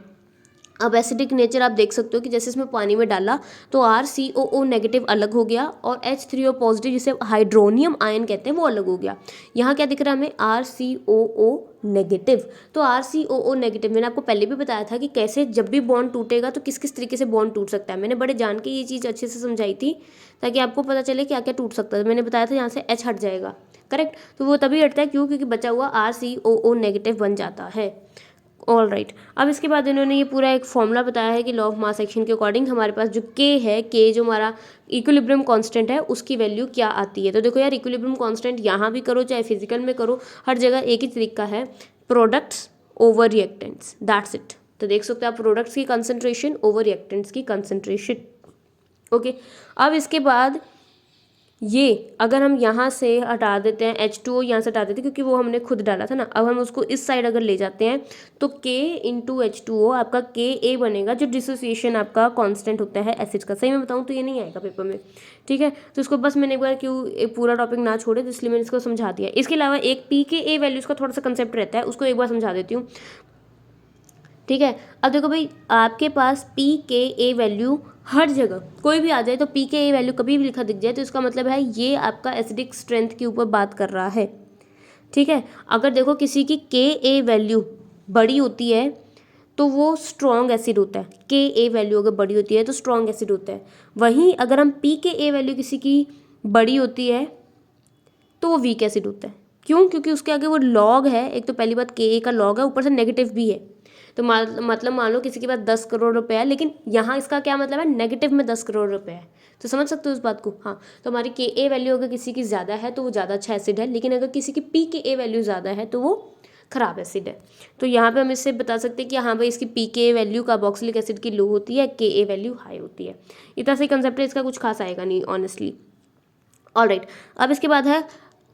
अब एसिडिक नेचर आप देख सकते हो कि जैसे इसमें पानी में डाला तो RCOO नेगेटिव अलग हो गया और H3O पॉजिटिव जिसे हाइड्रोनियम आयन कहते हैं वो अलग हो गया। यहाँ क्या दिख रहा है हमें, RCOO नेगेटिव। तो RCOO नेगेटिव मैंने आपको पहले भी बताया था कि कैसे जब भी बॉन्ड टूटेगा तो किस किस तरीके से बॉन्ड टूट सकता है। मैंने बड़े जान के ये चीज़ अच्छे से समझाई थी ताकि आपको पता चले क्या क्या टूट सकता है। मैंने बताया था यहाँ से H हट जाएगा, करेक्ट, तो वो तभी हटता है क्यों, क्योंकि बचा हुआ RCOO नेगेटिव बन जाता है। All right. अब इसके बाद इन्होंने ये पूरा एक फॉर्मूला बताया है कि लॉ ऑफ मास एक्शन के अकॉर्डिंग हमारे पास जो K है, K जो हमारा इक्विलिब्रियम कांस्टेंट है उसकी वैल्यू क्या आती है। तो देखो यार, इक्विलिब्रियम कांस्टेंट यहाँ भी करो चाहे फिजिकल में करो, हर जगह एक ही तरीका है, products over reactants, that's it. तो देख सकते हैं आप प्रोडक्ट्स की कंसंट्रेशन ओवर रिएक्टेंट्स की कंसंट्रेशन। ओके, अब इसके बाद ये अगर हम यहाँ से हटा देते हैं H2O, यहाँ से हटा देते हैं क्योंकि वो हमने खुद डाला था ना, अब हम उसको इस साइड अगर ले जाते हैं तो K इंटू H2O आपका Ka बनेगा जो डिसोसिएशन आपका कांस्टेंट होता है एसिड का। सही में बताऊँ तो ये नहीं आएगा पेपर में, ठीक है। तो इसको बस मैंने एक बार क्यों पूरा टॉपिक ना छोड़े तो इसलिए मैंने इसको समझा दिया। इसके अलावा एक pKa वैल्यूज़ का थोड़ा सा कंसेप्ट रहता है, उसको एक बार समझा देती हूँ, ठीक है। अब देखो भाई, आपके पास pKa वैल्यू हर जगह कोई भी आ जाए तो pKa वैल्यू कभी भी लिखा दिख जाए तो इसका मतलब है ये आपका एसिडिक स्ट्रेंथ के ऊपर बात कर रहा है, ठीक है। अगर देखो किसी की Ka वैल्यू बड़ी होती है तो वो स्ट्रॉन्ग एसिड होता है, Ka वैल्यू अगर बड़ी होती है तो स्ट्रॉन्ग एसिड होता है। वहीं अगर हम pKa वैल्यू किसी की बड़ी होती है तो वो वीक एसिड होता है। क्यों? क्योंकि उसके आगे वो लॉग है, एक तो पहली बात Ka का लॉग है, ऊपर से नेगेटिव भी है। तो मतलब मान लो किसी के पास 10 करोड़ रुपए है, लेकिन यहाँ इसका क्या मतलब है, नेगेटिव में 10 करोड़ रुपए है। तो समझ सकते हो उस बात को। हाँ, तो हमारी Ka वैल्यू अगर किसी की ज़्यादा है तो वो ज़्यादा अच्छा एसिड है, लेकिन अगर किसी की pKa वैल्यू ज़्यादा है तो वो खराब एसिड है। तो यहाँ पे हम इससे बता सकते हैं कि हाँ भाई इसकी pKa वैल्यू कार्बोक्सिलिक एसिड की लो होती है, Ka वैल्यू हाई होती है। इतना सही कंसेप्ट है, इसका कुछ खास आएगा नहीं ऑनेस्टली। ऑलराइट, अब इसके बाद है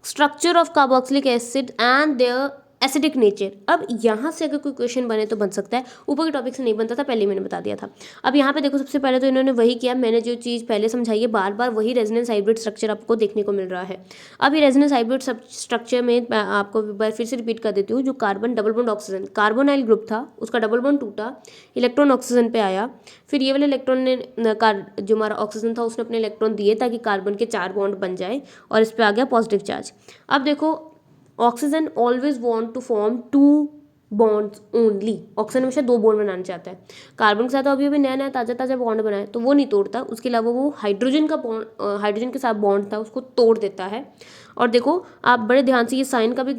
structure of carboxylic acid and their acidic nature. अब यहाँ से अगर कोई क्वेश्चन बने तो बन सकता है, ऊपर के टॉपिक से नहीं बनता था, पहले मैंने बता दिया था। अब यहाँ पे देखो, सबसे पहले तो इन्होंने वही किया, मैंने जो चीज़ पहले समझाई है बार बार वही रेजोनेंस हाइब्रिड स्ट्रक्चर आपको देखने को मिल रहा है। अब ये रेजोनेंस हाइब्रिड स्ट्रक्चर में मैं आपको एक बार फिर से रिपीट कर देती हूँ। जो carbon double bond oxygen, carbonyl group था, उसका डबल बॉन्ड टूटा, इलेक्ट्रॉन ऑक्सीजन पे आया, फिर ये वाले इलेक्ट्रॉन ने जो हमारा ऑक्सीजन था उसने अपने इलेक्ट्रॉन दिए ताकि कार्बन के 4 बॉन्ड बन जाए और इस पर आ गया पॉजिटिव चार्ज। अब देखो, oxygen always want to form 2 bonds only. Oxygen हमेशा 2 बॉन्ड बनाना चाहता है। कार्बन के साथ अभी नया नया ताज़ा ताज़ा बॉन्ड बनाए तो वो नहीं तोड़ता, उसके अलावा वो हाइड्रोजन का बॉन्ड, हाइड्रोजन के साथ बॉन्ड था उसको तोड़ देता है। और देखो आप बड़े ध्यान से, ये साइन का भी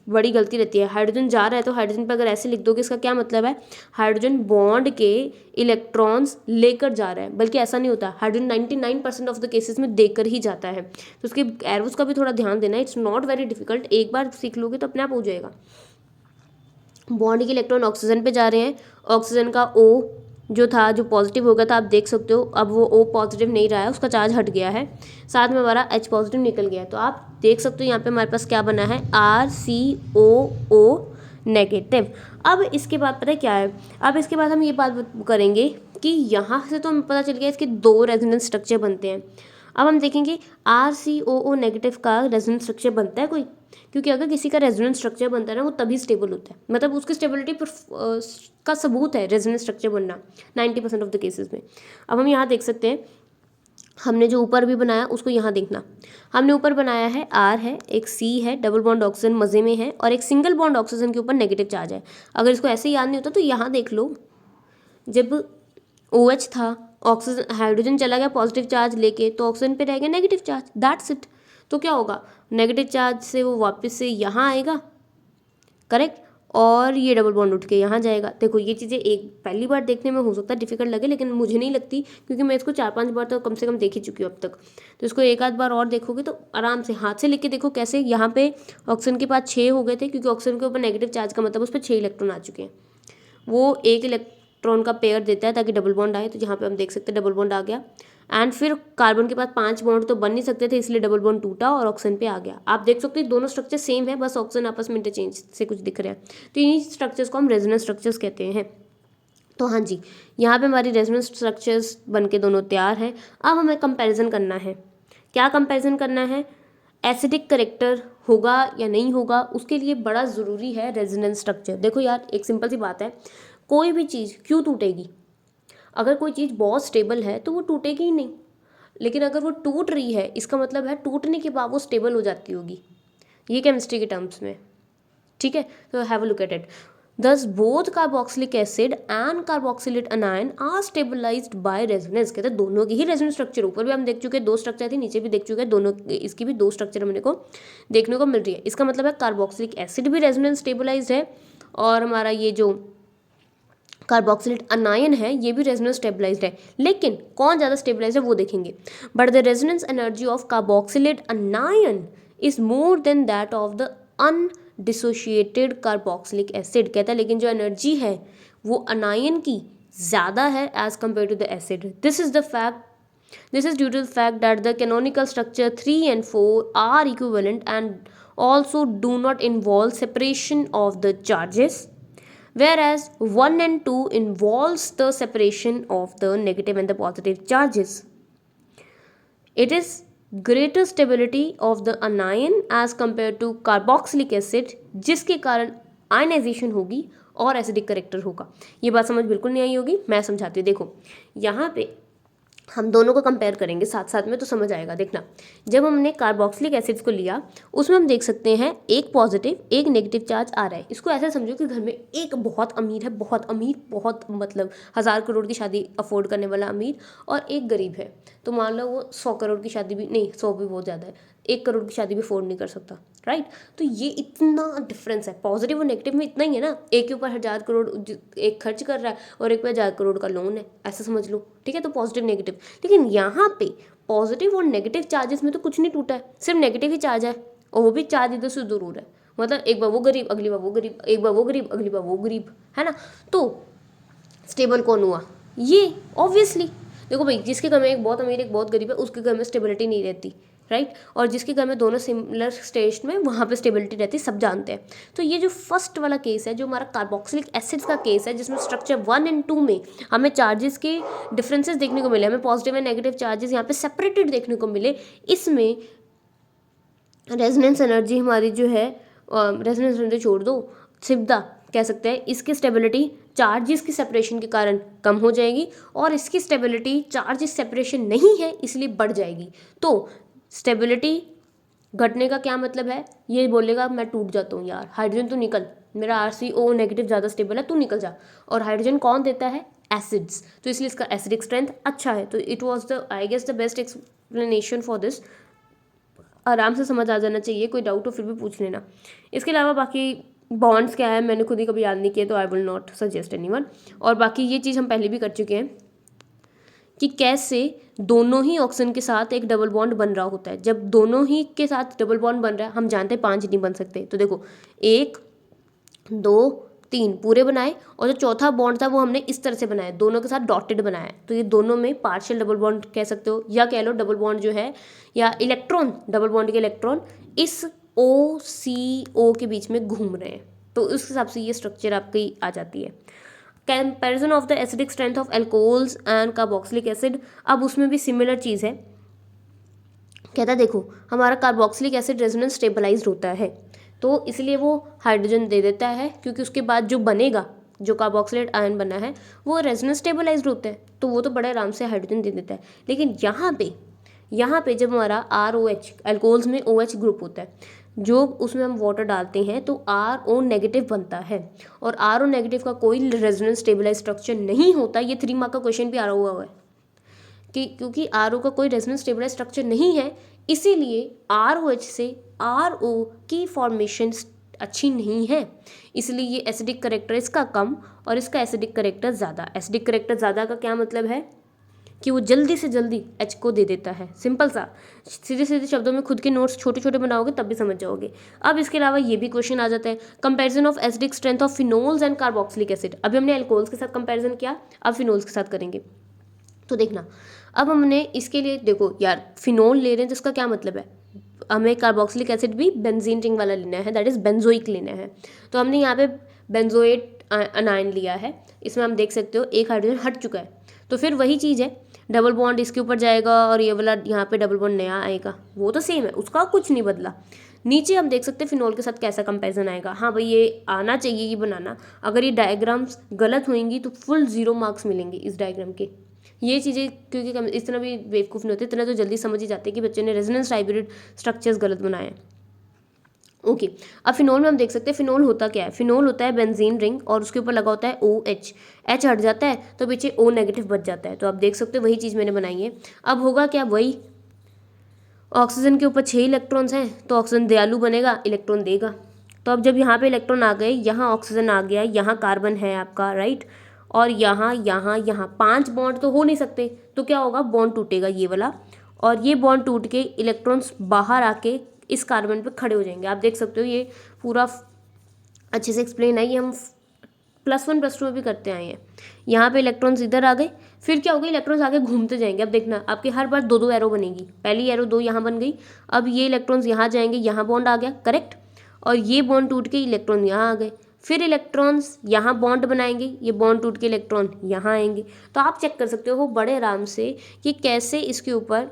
बड़ी गलती रहती है। हाइड्रोजन जा रहा है तो हाइड्रोजन पर अगर ऐसे लिख दोगे, इसका क्या मतलब है, हाइड्रोजन बॉन्ड के इलेक्ट्रॉन्स लेकर जा रहा है, बल्कि ऐसा नहीं होता। हाइड्रोजन 99% ऑफ द केसेस में देकर ही जाता है। तो उसके एरोस का भी थोड़ा ध्यान देना। इट्स नॉट वेरी डिफिकल्ट, एक बार सीख लोगे तो अपने आप हो जाएगा। बॉन्ड के इलेक्ट्रॉन ऑक्सीजन पे जा रहे हैं, ऑक्सीजन का O जो था, जो पॉजिटिव हो गया था, आप देख सकते हो अब वो O पॉजिटिव नहीं रहा है, उसका चार्ज हट गया है, साथ में हमारा H पॉजिटिव निकल गया है। तो आप देख सकते हो यहाँ पे हमारे पास क्या बना है, RCOO नेगेटिव। अब इसके बाद पता है क्या है, अब इसके बाद हम ये बात करेंगे कि यहाँ से तो हमें पता चल गया इसके 2 रेजोनेंस स्ट्रक्चर बनते हैं। अब हम देखेंगे RCOO नेगेटिव का रेजोनेंस स्ट्रक्चर बनता है कोई, क्योंकि अगर किसी का रेजोनेंस स्ट्रक्चर बनता है ना वो तभी स्टेबल होता है, मतलब उसकी स्टेबिलिटी पर का सबूत है रेजोनेंस स्ट्रक्चर बनना 90% ऑफ द केसेस में। अब हम यहाँ देख सकते हैं, हमने जो ऊपर भी बनाया उसको यहाँ देखना, हमने ऊपर बनाया है R है, एक C है, डबल बॉन्ड ऑक्सीजन मज़े में है, और एक सिंगल बॉन्ड ऑक्सीजन के ऊपर नेगेटिव चार्ज है। अगर इसको ऐसे याद नहीं होता तो यहाँ देख लो, जब OH था, ऑक्सीजन हाइड्रोजन चला गया पॉजिटिव चार्ज लेके, तो ऑक्सीजन पे रह गया नेगेटिव चार्ज, दैट्स इट। तो क्या होगा, नेगेटिव चार्ज से वो वापस से यहाँ आएगा, करेक्ट, और ये डबल बॉन्ड उठ के यहाँ जाएगा। देखो ये चीज़ें एक पहली बार देखने में हो सकता है डिफिकल्ट लगे, लेकिन मुझे नहीं लगती, क्योंकि मैं इसको 4-5 बार तो कम से कम देख ही चुकी हूँ अब तक। तो इसको एक आध बार और देखोगे तो आराम से हाथ से लिख के देखो कैसे। यहाँ पे ऑक्सीजन के पास 6 हो गए थे, क्योंकि ऑक्सीजन के ऊपर नेगेटिव चार्ज का मतलब उस पर 6 इलेक्ट्रॉन आ चुके हैं, वो एक इलेक्ट्रॉन का पेयर देता है ताकि डबल बॉन्ड आए। तो यहाँ पे हम देख सकते हैं डबल बॉन्ड आ गया, एंड फिर कार्बन के पास 5 बॉन्ड तो बन नहीं सकते थे, इसलिए डबल बॉन्ड टूटा और ऑक्सीजन पे आ गया। आप देख सकते हैं दोनों स्ट्रक्चर सेम है, बस ऑक्सीजन आपस में इंटरचेंज से कुछ दिख रहा है। तो इन्हीं स्ट्रक्चर्स को हम रेजोनेंस स्ट्रक्चर्स कहते हैं। तो हाँ जी, यहाँ पे हमारी रेजोनेंस स्ट्रक्चर्स बन के दोनों तैयार है। अब हमें कंपेरिजन करना है। क्या कंपेरिजन करना है, एसिडिक करेक्टर होगा या नहीं होगा, उसके लिए बड़ा ज़रूरी है रेजोनेंस स्ट्रक्चर। देखो यार, एक सिंपल सी बात है, कोई भी चीज़ क्यों टूटेगी, अगर कोई चीज़ बहुत स्टेबल है तो वो टूटेगी ही नहीं, लेकिन अगर वो टूट रही है इसका मतलब है टूटने के बाद वो स्टेबल हो जाती होगी, ये केमिस्ट्री के टर्म्स में, ठीक है। तो have a look at it, thus both carboxylic acid and carboxylate anion are stabilised by resonance. कहते हैं दोनों की ही रेजोनेंस स्ट्रक्चर, ऊपर भी हम देख चुके हैं 2 स्ट्रक्चर थी, नीचे भी देख चुके हैं, दोनों इसकी भी 2 स्ट्रक्चर हमने को देखने को मिल रही है। इसका मतलब है कार्बोक्सिलिक एसिड भी रेजोनेंस स्टेबलाइज्ड है, और हमारा ये जो कार्बोक्सिलेट अनायन है ये भी रेजोनेंस स्टेबलाइज्ड है। लेकिन कौन ज़्यादा स्टेबलाइज्ड है वो देखेंगे। But the resonance energy of carboxylate anion is more than that of the undissociated carboxylic acid. कहता है लेकिन जो एनर्जी है वो अनायन की ज़्यादा है as compare to the acid. This is due to the fact that the canonical structure 3 and 4 are equivalent and also do not involve separation of the charges, whereas 1 and 2 involves the separation of the negative and the positive charges. It is greater stability of the anion as compared to carboxylic acid, जिसके कारण ionization होगी और acidic character होगा। ये बात समझ बिल्कुल नहीं आई होगी, मैं समझाती हूँ। देखो यहाँ पे हम दोनों को कंपेयर करेंगे साथ साथ में तो समझ आएगा। देखना, जब हमने कार्बोक्सिलिक एसिड्स को लिया उसमें हम देख सकते हैं एक पॉजिटिव एक नेगेटिव चार्ज आ रहा है। इसको ऐसे समझो कि घर में एक बहुत अमीर है, बहुत अमीर, बहुत मतलब 1000 करोड़ की शादी अफोर्ड करने वाला अमीर, और एक गरीब है। तो मान लो वो 100 करोड़ की शादी भी नहीं, 100 भी बहुत ज़्यादा है, 1 करोड़ की शादी भी अफोर्ड नहीं कर सकता, राइट। तो ये इतना डिफरेंस है पॉजिटिव और नेगेटिव में, इतना ही है ना। एक के ऊपर 1000 करोड़ एक खर्च कर रहा है और एक पे 1000 करोड़ का लोन है, ऐसा समझ लो, ठीक है। तो पॉजिटिव नेगेटिव, लेकिन यहाँ पे पॉजिटिव और नेगेटिव चार्जेस में तो कुछ नहीं टूटा है, सिर्फ नेगेटिव ही चार्ज है, और वो भी चार्ज इधर से उधर हो रहा है। मतलब एक बार वो गरीब अगली बार वो गरीब, एक बार वो गरीब अगली बार वो गरीब, है ना। तो स्टेबल कौन हुआ, ये ऑब्वियसली। देखो भाई, जिसके घर में एक बहुत अमीर एक बहुत गरीब है उसके घर में स्टेबिलिटी नहीं रहती, राइट। और जिसके घर में दोनों सिमिलर स्टेज में, वहाँ पे स्टेबिलिटी रहती है, सब जानते हैं। तो ये जो फर्स्ट वाला केस है, जो हमारा कार्बोक्सिलिक एसिड्स का केस है, जिसमें स्ट्रक्चर 1 और 2 में हमें चार्जेस के डिफरेंसेस देखने को मिले, हमें पॉजिटिव एंड नेगेटिव चार्जेस यहाँ पे सेपरेटेड देखने को मिले। इसमें रेजोनेंस एनर्जी हमारी जो है, रेजोनेंस एनर्जी छोड़ दो, सिद्धा कह सकते हैं इसकी स्टेबिलिटी चार्जेस की सेपरेशन के कारण कम हो जाएगी, और इसकी स्टेबिलिटी चार्जेस सेपरेशन नहीं है इसलिए बढ़ जाएगी। तो स्टेबिलिटी घटने का क्या मतलब है, ये बोलेगा मैं टूट जाता हूँ यार, हाइड्रोजन तू निकल, मेरा RCO नेगेटिव ज़्यादा स्टेबल है, तू निकल जा। और हाइड्रोजन कौन देता है, एसिड्स, तो इसलिए इसका एसिडिक स्ट्रेंथ अच्छा है। तो it was the I guess the best explanation for this. आराम से समझ आ जाना चाहिए, कोई डाउट हो फिर भी पूछ लेना। इसके अलावा बाकी बॉन्ड्स क्या है मैंने खुद ही कभी याद नहीं किया, तो I will not suggest anyone. और बाकी ये चीज़ हम पहले भी कर चुके हैं कि कैसे दोनों ही ऑक्सीजन के साथ एक डबल बॉन्ड बन रहा होता है। जब दोनों ही के साथ डबल बॉन्ड बन रहा है, हम जानते हैं 5 नहीं बन सकते। तो देखो 1 2 3 पूरे बनाए, और जो चौथा बॉन्ड था वो हमने इस तरह से बनाया, दोनों के साथ डॉटेड बनाया, तो ये दोनों में पार्शियल डबल बॉन्ड कह सकते हो, या कह लो डबल बॉन्ड जो है, या इलेक्ट्रॉन, डबल बॉन्ड के इलेक्ट्रॉन इस OCO के बीच में घूम रहे हैं, तो उस हिसाब से ये स्ट्रक्चर आपकी आ जाती है। Comparison of the acidic strength of alcohols and carboxylic acid, अब उसमें भी सिमिलर चीज़ है। कहता देखो हमारा कार्बोक्सिलिक एसिड रेजोनेंस स्टेबलाइज्ड होता है, तो इसलिए वो हाइड्रोजन दे देता है, क्योंकि उसके बाद जो बनेगा, जो कार्बोक्सिलेट आयन बना है वो रेजोनेंस स्टेबलाइज्ड होता है, तो वो तो बड़े आराम से हाइड्रोजन दे देता है। लेकिन यहाँ पे जब हमारा ROH, एल्कोहल्स में OH ग्रुप होता है, जो उसमें हम वाटर डालते हैं तो RO नेगेटिव बनता है, और RO नेगेटिव का कोई रेजोनेंस स्टेबलाइज स्ट्रक्चर नहीं होता। ये 3 मार्क का क्वेश्चन भी आ रहा हुआ है कि क्योंकि RO का कोई रेजोनेंस स्टेबलाइज स्ट्रक्चर नहीं है, इसीलिए ROH से RO की फॉर्मेशन अच्छी नहीं है, इसलिए ये एसिडिक करेक्टर इसका कम और इसका एसिडिक करेक्टर ज़्यादा। एसिडिक करेक्टर ज़्यादा का क्या मतलब है कि वो जल्दी से जल्दी H को दे देता है, सिंपल सा, सीधे सीधे शब्दों में खुद के नोट्स छोटे छोटे बनाओगे तब भी समझ जाओगे। अब इसके अलावा ये भी क्वेश्चन आ जाता है, comparison of acidic strength of phenols and carboxylic acid. अभी हमने एल्कोहल्स के साथ कंपैरिजन किया, अब फिनोल्स के साथ करेंगे। तो देखना, अब हमने इसके लिए देखो यार, फिनोल ले रहे हैं तो इसका क्या मतलब है, हमें कार्बोक्सिलिक एसिड भी बेंजीन रिंग वाला लेना है, दैट इज बेंजोइक लेना है। तो हमने यहाँ पे बेंजोएट अनायन लिया है, इसमें हम देख सकते हो एक हाइड्रोजन हट चुका है, तो फिर वही चीज़ है, डबल बॉन्ड इसके ऊपर जाएगा और ये वाला यहाँ पे डबल बॉन्ड नया आएगा, वो तो सेम है, उसका कुछ नहीं बदला। नीचे हम देख सकते हैं फिनोल के साथ कैसा कंपैरिजन आएगा। हाँ भाई ये आना चाहिए ये बनाना, अगर ये डायग्राम्स गलत होंगी तो फुल 0 मार्क्स मिलेंगे इस डायग्राम के। ये चीज़ें क्योंकि इतना भी बेवकूफ़ नहीं होते, इतना तो जल्दी समझ ही जाते हैं कि बच्चे ने रेजोनेंस हाइब्रिड स्ट्रक्चर्स गलत बनाए हैं। ओके, अब फिनोल में हम देख सकते हैं फिनोल होता क्या है, फिनोल होता है बेंजीन रिंग और उसके ऊपर लगा होता है OH, H हट जाता है तो पीछे O नेगेटिव बच जाता है, तो आप देख सकते हो वही चीज़ मैंने बनाई है। अब होगा क्या, वही ऑक्सीजन के ऊपर 6 इलेक्ट्रॉन्स हैं तो ऑक्सीजन दयालु बनेगा, इलेक्ट्रॉन देगा। तो अब जब यहाँ पे इलेक्ट्रॉन आ गए, यहाँ ऑक्सीजन आ गया, यहाँ कार्बन है आपका, राइट, और यहाँ यहाँ यहाँ 5 बॉन्ड तो हो नहीं सकते, तो क्या होगा, बॉन्ड टूटेगा ये वाला, और ये बॉन्ड टूट के इलेक्ट्रॉन्स बाहर आके इस कार्बन पे खड़े हो जाएंगे। आप देख सकते हो ये पूरा अच्छे से एक्सप्लेन है, ये हम +1 +2 में भी करते आए हैं। यहाँ पे इलेक्ट्रॉन्स इधर आ गए, फिर क्या होगा, इलेक्ट्रॉन्स आगे घूमते जाएंगे। अब देखना आपके हर बार 2 एरो बनेगी, पहली एरो 2 यहाँ बन गई, अब ये इलेक्ट्रॉन्स यहाँ जाएंगे, यहाँ बॉन्ड आ गया, करेक्ट, और ये बॉन्ड टूट के इलेक्ट्रॉन यहाँ आ गए, फिर इलेक्ट्रॉन्स यहाँ बॉन्ड बनाएंगे, ये बॉन्ड टूट के इलेक्ट्रॉन यहाँ आएंगे। तो आप चेक कर सकते हो बड़े आराम से कि कैसे इसके ऊपर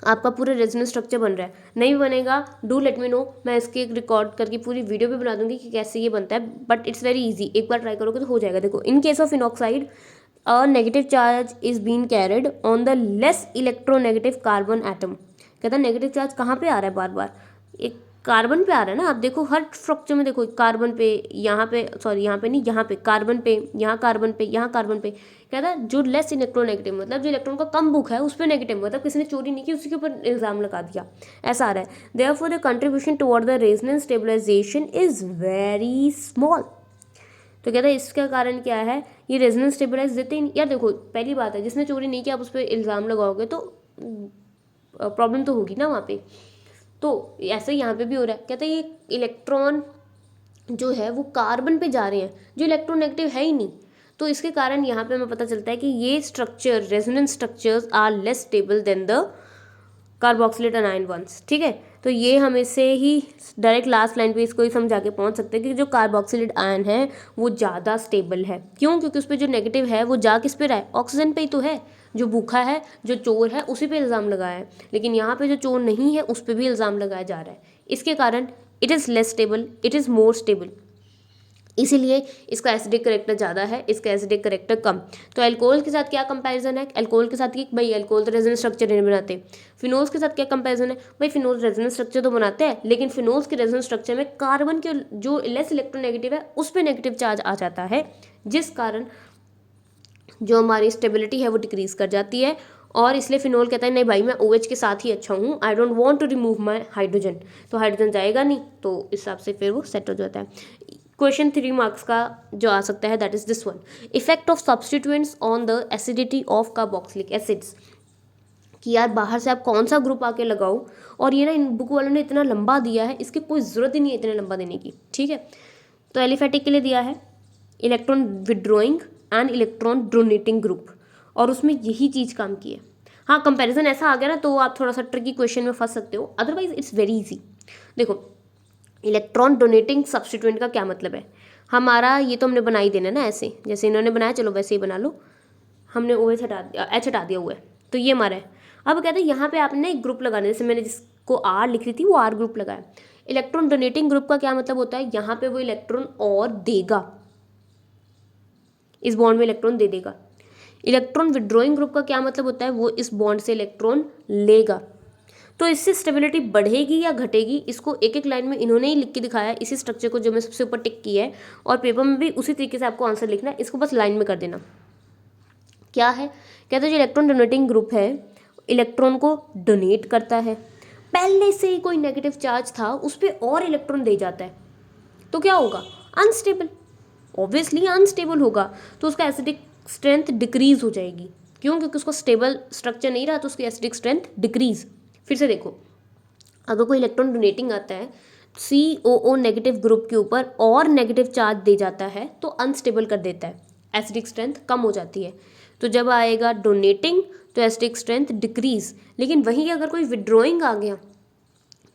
आपका पूरा रेजोनेंस स्ट्रक्चर बन रहा है। नहीं बनेगा डू लेट मी नो, मैं इसके रिकॉर्ड करके पूरी वीडियो भी बना दूंगी कि कैसे ये बनता है, बट इट्स वेरी इजी, एक बार ट्राई करोगे तो हो जाएगा। देखो, in case of phenoxide a negative charge is been carried on the less electronegative carbon atom. कहता है नेगेटिव चार्ज कहाँ पे आ रहा है, बार बार एक कार्बन पे आ रहा है ना। आप देखो हर स्ट्रक्चर में देखो, कार्बन पे, यहाँ पे, सॉरी यहाँ पे नहीं, यहाँ पे कार्बन पे, यहाँ कार्बन पे, यहाँ कार्बन पे। कहता है जो लेस इलेक्ट्रोनेगेटिव मतलब जो इलेक्ट्रॉन का कम बुक है उस पर नेगेटिव, मतलब किसी ने चोरी नहीं की, उसी के ऊपर इल्ज़ाम लगा दिया, ऐसा आ रहा है। Therefore the contribution toward the resonance stabilization is very small. तो कहता है इसका कारण क्या है, ये रेजोनेंस स्टेबलाइज देते ही नहीं। यार देखो पहली बात है, जिसने चोरी नहीं किया आप उस पर इल्ज़ाम लगाओगे तो प्रॉब्लम तो होगी ना वहाँ पे। तो ऐसे यहाँ पे भी हो रहा है। कहता है ये इलेक्ट्रॉन जो है वो कार्बन पे जा रहे हैं, जो इलेक्ट्रोनेगेटिव है ही नहीं, तो इसके कारण यहाँ पे हमें पता चलता है कि ये structure, resonance structures are less stable than the carboxylate anion ones. ठीक है, तो ये हम इससे ही डायरेक्ट लास्ट लाइन पे इसको ही समझा के पहुँच सकते हैं कि जो कार्बोक्सिलेट आयन है वो ज़्यादा स्टेबल है। क्यों? क्योंकि उस पर जो नेगेटिव है वो जा किस पे रहा है, ऑक्सीजन पे ही तो है। जो भूखा है, जो चोर है, उसी पे इल्ज़ाम लगाया है, लेकिन यहाँ पे जो चोर नहीं है उस पर भी इल्ज़ाम लगाया जा रहा है। इसके कारण it is less stable, it is more stable, इसीलिए इसका एसिडिक करेक्टर ज़्यादा है, इसका एसिडिक करेक्टर कम। तो अल्कोहल के साथ क्या कंपैरिजन है, अल्कोहल के साथ कि भाई अल्कोहल तो रेजोनेंस स्ट्रक्चर नहीं बनाते। फिनोल्स के साथ क्या कंपैरिजन है, भाई फिनोल्स रेजोनेंस स्ट्रक्चर तो बनाते हैं, लेकिन फिनोल्स के रेजोनेंस स्ट्रक्चर में कार्बन के जो लेस इलेक्ट्रोनेगेटिव है उस पर नेगेटिव चार्ज आ जाता है, जिस कारण जो हमारी स्टेबिलिटी है वो डिक्रीज कर जाती है। और इसलिए फिनोल कहता है नहीं भाई मैं OH के साथ ही अच्छा हूँ, I don't want to remove my hydrogen, तो हाइड्रोजन जाएगा नहीं, तो इस हिसाब से फिर वो सेट हो जाता है। क्वेश्चन 3 मार्क्स का जो आ सकता है that is this one, effect of substituents on the acidity of carboxylic acids. कि यार बाहर से आप कौन सा ग्रुप आके लगाओ, और ये ना इन बुक वालों ने इतना लंबा दिया है, इसकी कोई ज़रूरत ही नहीं है इतने लंबा देने की। ठीक है, तो एलिफेटिक के लिए दिया है electron withdrawing and electron donating group, और उसमें यही चीज़ काम की है। हाँ, कंपैरिजन ऐसा आ गया ना तो आप थोड़ा सा ट्रिकी क्वेश्चन में फंस सकते हो, अदरवाइज इट्स वेरी इजी। देखो, इलेक्ट्रॉन डोनेटिंग सब्स्टिट्यूएंट का क्या मतलब है, हमारा ये तो हमने बना ही देना ना, ऐसे जैसे इन्होंने बनाया, चलो वैसे ही बना लो। हमने ओ एच हटा दिया, एच हटा दिया हुआ है, तो ये हमारा है। अब कहते हैं यहाँ पे आपने एक ग्रुप लगाना है, जैसे मैंने जिसको आर लिख रही थी वो आर ग्रुप लगाया। इलेक्ट्रॉन डोनेटिंग ग्रुप का क्या मतलब होता है, यहाँ पे वो इलेक्ट्रॉन और देगा, इस बॉन्ड में इलेक्ट्रॉन दे देगा। इलेक्ट्रॉन विड्रॉइंग ग्रुप का क्या मतलब होता है, वो इस बॉन्ड से इलेक्ट्रॉन लेगा। तो इससे स्टेबिलिटी बढ़ेगी या घटेगी, इसको एक एक लाइन में इन्होंने ही लिख के दिखाया है, इसी स्ट्रक्चर को जो मैं सबसे ऊपर टिक किया है, और पेपर में भी उसी तरीके से आपको आंसर लिखना है, इसको बस लाइन में कर देना। क्या है, कहते हैं जो इलेक्ट्रॉन डोनेटिंग ग्रुप है इलेक्ट्रॉन को डोनेट करता है, पहले से ही कोई नेगेटिव चार्ज था उस पर और इलेक्ट्रॉन दे जाता है, तो क्या होगा, अनस्टेबल, ऑब्वियसली अनस्टेबल होगा, तो उसका एसिडिक स्ट्रेंथ डिक्रीज हो जाएगी। क्यों, क्योंकि उसको स्टेबल स्ट्रक्चर नहीं रहा तो उसकी एसिडिक स्ट्रेंथ डिक्रीज। फिर से देखो, अगर कोई इलेक्ट्रॉन डोनेटिंग आता है COO नेगेटिव ग्रुप के ऊपर और नेगेटिव चार्ज दे जाता है तो अनस्टेबल कर देता है, एसिडिक स्ट्रेंथ कम हो जाती है। तो जब आएगा डोनेटिंग तो एसिडिक स्ट्रेंथ डिक्रीज, लेकिन वहीं अगर कोई विड्रॉइंग आ गया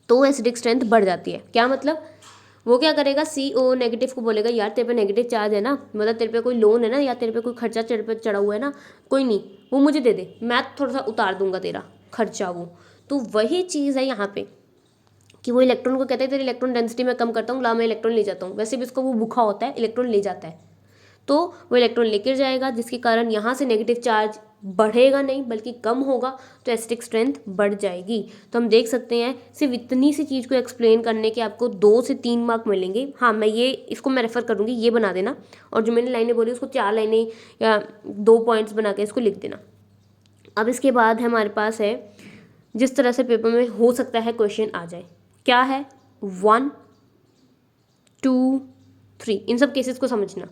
तो एसिडिक स्ट्रेंथ बढ़ जाती है। क्या मतलब, वो क्या करेगा, COO नेगेटिव को बोलेगा यार तेरे पे नेगेटिव चार्ज है ना, मतलब तेरे पे कोई लोन है ना, या तेरे पे कोई खर्चा तेरे पे चढ़ा हुआ है ना, कोई नहीं वो मुझे दे दे, मैं थोड़ा सा उतार दूंगा तेरा खर्चा वो। तो वही चीज़ है यहाँ पे कि वो इलेक्ट्रॉन को कहते हैं तेरी इलेक्ट्रॉन डेंसिटी मैं कम करता हूँ, ला मैं इलेक्ट्रॉन ले जाता हूँ, वैसे भी इसको वो भूखा होता है, इलेक्ट्रॉन ले जाता है, तो वो इलेक्ट्रॉन लेकर जाएगा, जिसके कारण यहाँ से नेगेटिव चार्ज बढ़ेगा नहीं बल्कि कम होगा, तो एसिडिक स्ट्रेंथ बढ़ जाएगी। तो हम देख सकते हैं सिर्फ इतनी सी चीज़ को एक्सप्लेन करने के आपको 2 से 3 मार्क मिलेंगे। हाँ, मैं ये इसको मैं रेफर करूँगी, ये बना देना, और जो मैंने लाइनें बोली उसको 4 लाइनें या 2 पॉइंट्स बना के इसको लिख देना। अब इसके बाद हमारे पास है जिस तरह से पेपर में हो सकता है क्वेश्चन आ जाए, क्या है 1 2 3, इन सब केसेस को समझना।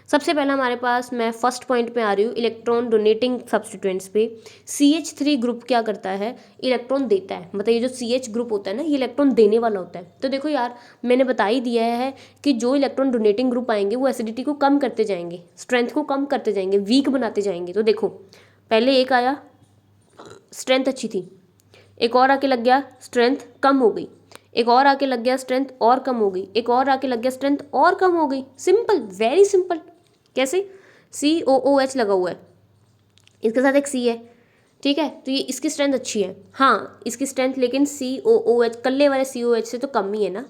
सबसे पहला हमारे पास, मैं फर्स्ट पॉइंट पे आ रही हूँ, इलेक्ट्रॉन डोनेटिंग सब्स्टिट्यूएंट्स पे। CH3 ग्रुप क्या करता है, इलेक्ट्रॉन देता है, मतलब ये जो CH ग्रुप होता है ना ये इलेक्ट्रॉन देने वाला होता है। तो देखो यार, मैंने बता ही दिया है कि जो इलेक्ट्रॉन डोनेटिंग ग्रुप आएंगे वो एसिडिटी को कम करते जाएंगे, स्ट्रेंथ को कम करते जाएंगे, वीक बनाते जाएंगे। तो देखो, पहले एक आया, स्ट्रेंथ अच्छी थी, एक और आके लग गया, स्ट्रेंथ कम हो गई, एक और आके लग गया, स्ट्रेंथ और कम हो गई, एक और आके लग गया, स्ट्रेंथ और कम हो गई। Simple, very simple. कैसे, COOH लगा हुआ है, इसके साथ एक C है, ठीक है, तो ये इसकी स्ट्रेंथ अच्छी है, हाँ इसकी स्ट्रेंथ, लेकिन COOH कल्ले वाले COH से तो कम ही है ना,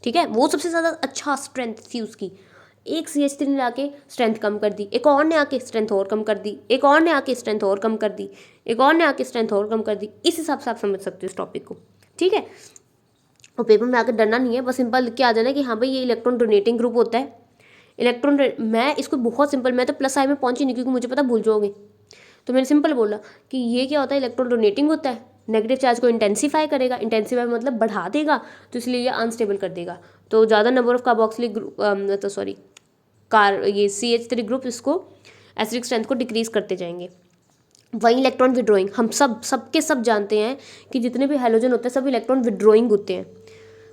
ठीक है, वो सबसे ज़्यादा अच्छा स्ट्रेंथ थी उसकी। एक CH3 ने आके स्ट्रेंथ कम कर दी, एक और ने आके स्ट्रेंथ और कम कर दी, एक और ने आके स्ट्रेंथ और कम कर दी, एक और ने आके स्ट्रेंथ और कम कर दी। इस हिसाब से आप समझ सकते हो इस टॉपिक को, ठीक है। और पेपर में आकर डरना नहीं है, बस सिंपल लिख के आ जाना कि हाँ भाई ये इलेक्ट्रॉन डोनेटिंग ग्रुप होता है। मैं इसको बहुत सिंपल, मैं तो प्लस आई में पहुंची नहीं क्योंकि मुझे पता भूल जाओगे, तो मैंने सिंपल बोला कि ये क्या होता है, इलेक्ट्रॉन डोनेटिंग होता है, नेगेटिव चार्ज को इंटेंसीफाई करेगा, इंटेंसीफाई मतलब बढ़ा देगा, तो इसलिए ये अनस्टेबल कर देगा। तो ज़्यादा नंबर ऑफ कार्बोक्सिलिक ग्रुप ये CH3 ग्रुप इसको एसिडिक स्ट्रेंथ को डिक्रीज करते जाएंगे। वही इलेक्ट्रॉन विड्रॉइंग, हम सब जानते हैं कि जितने भी हैलोजन होते हैं सब इलेक्ट्रॉन विड्रॉइंग होते हैं।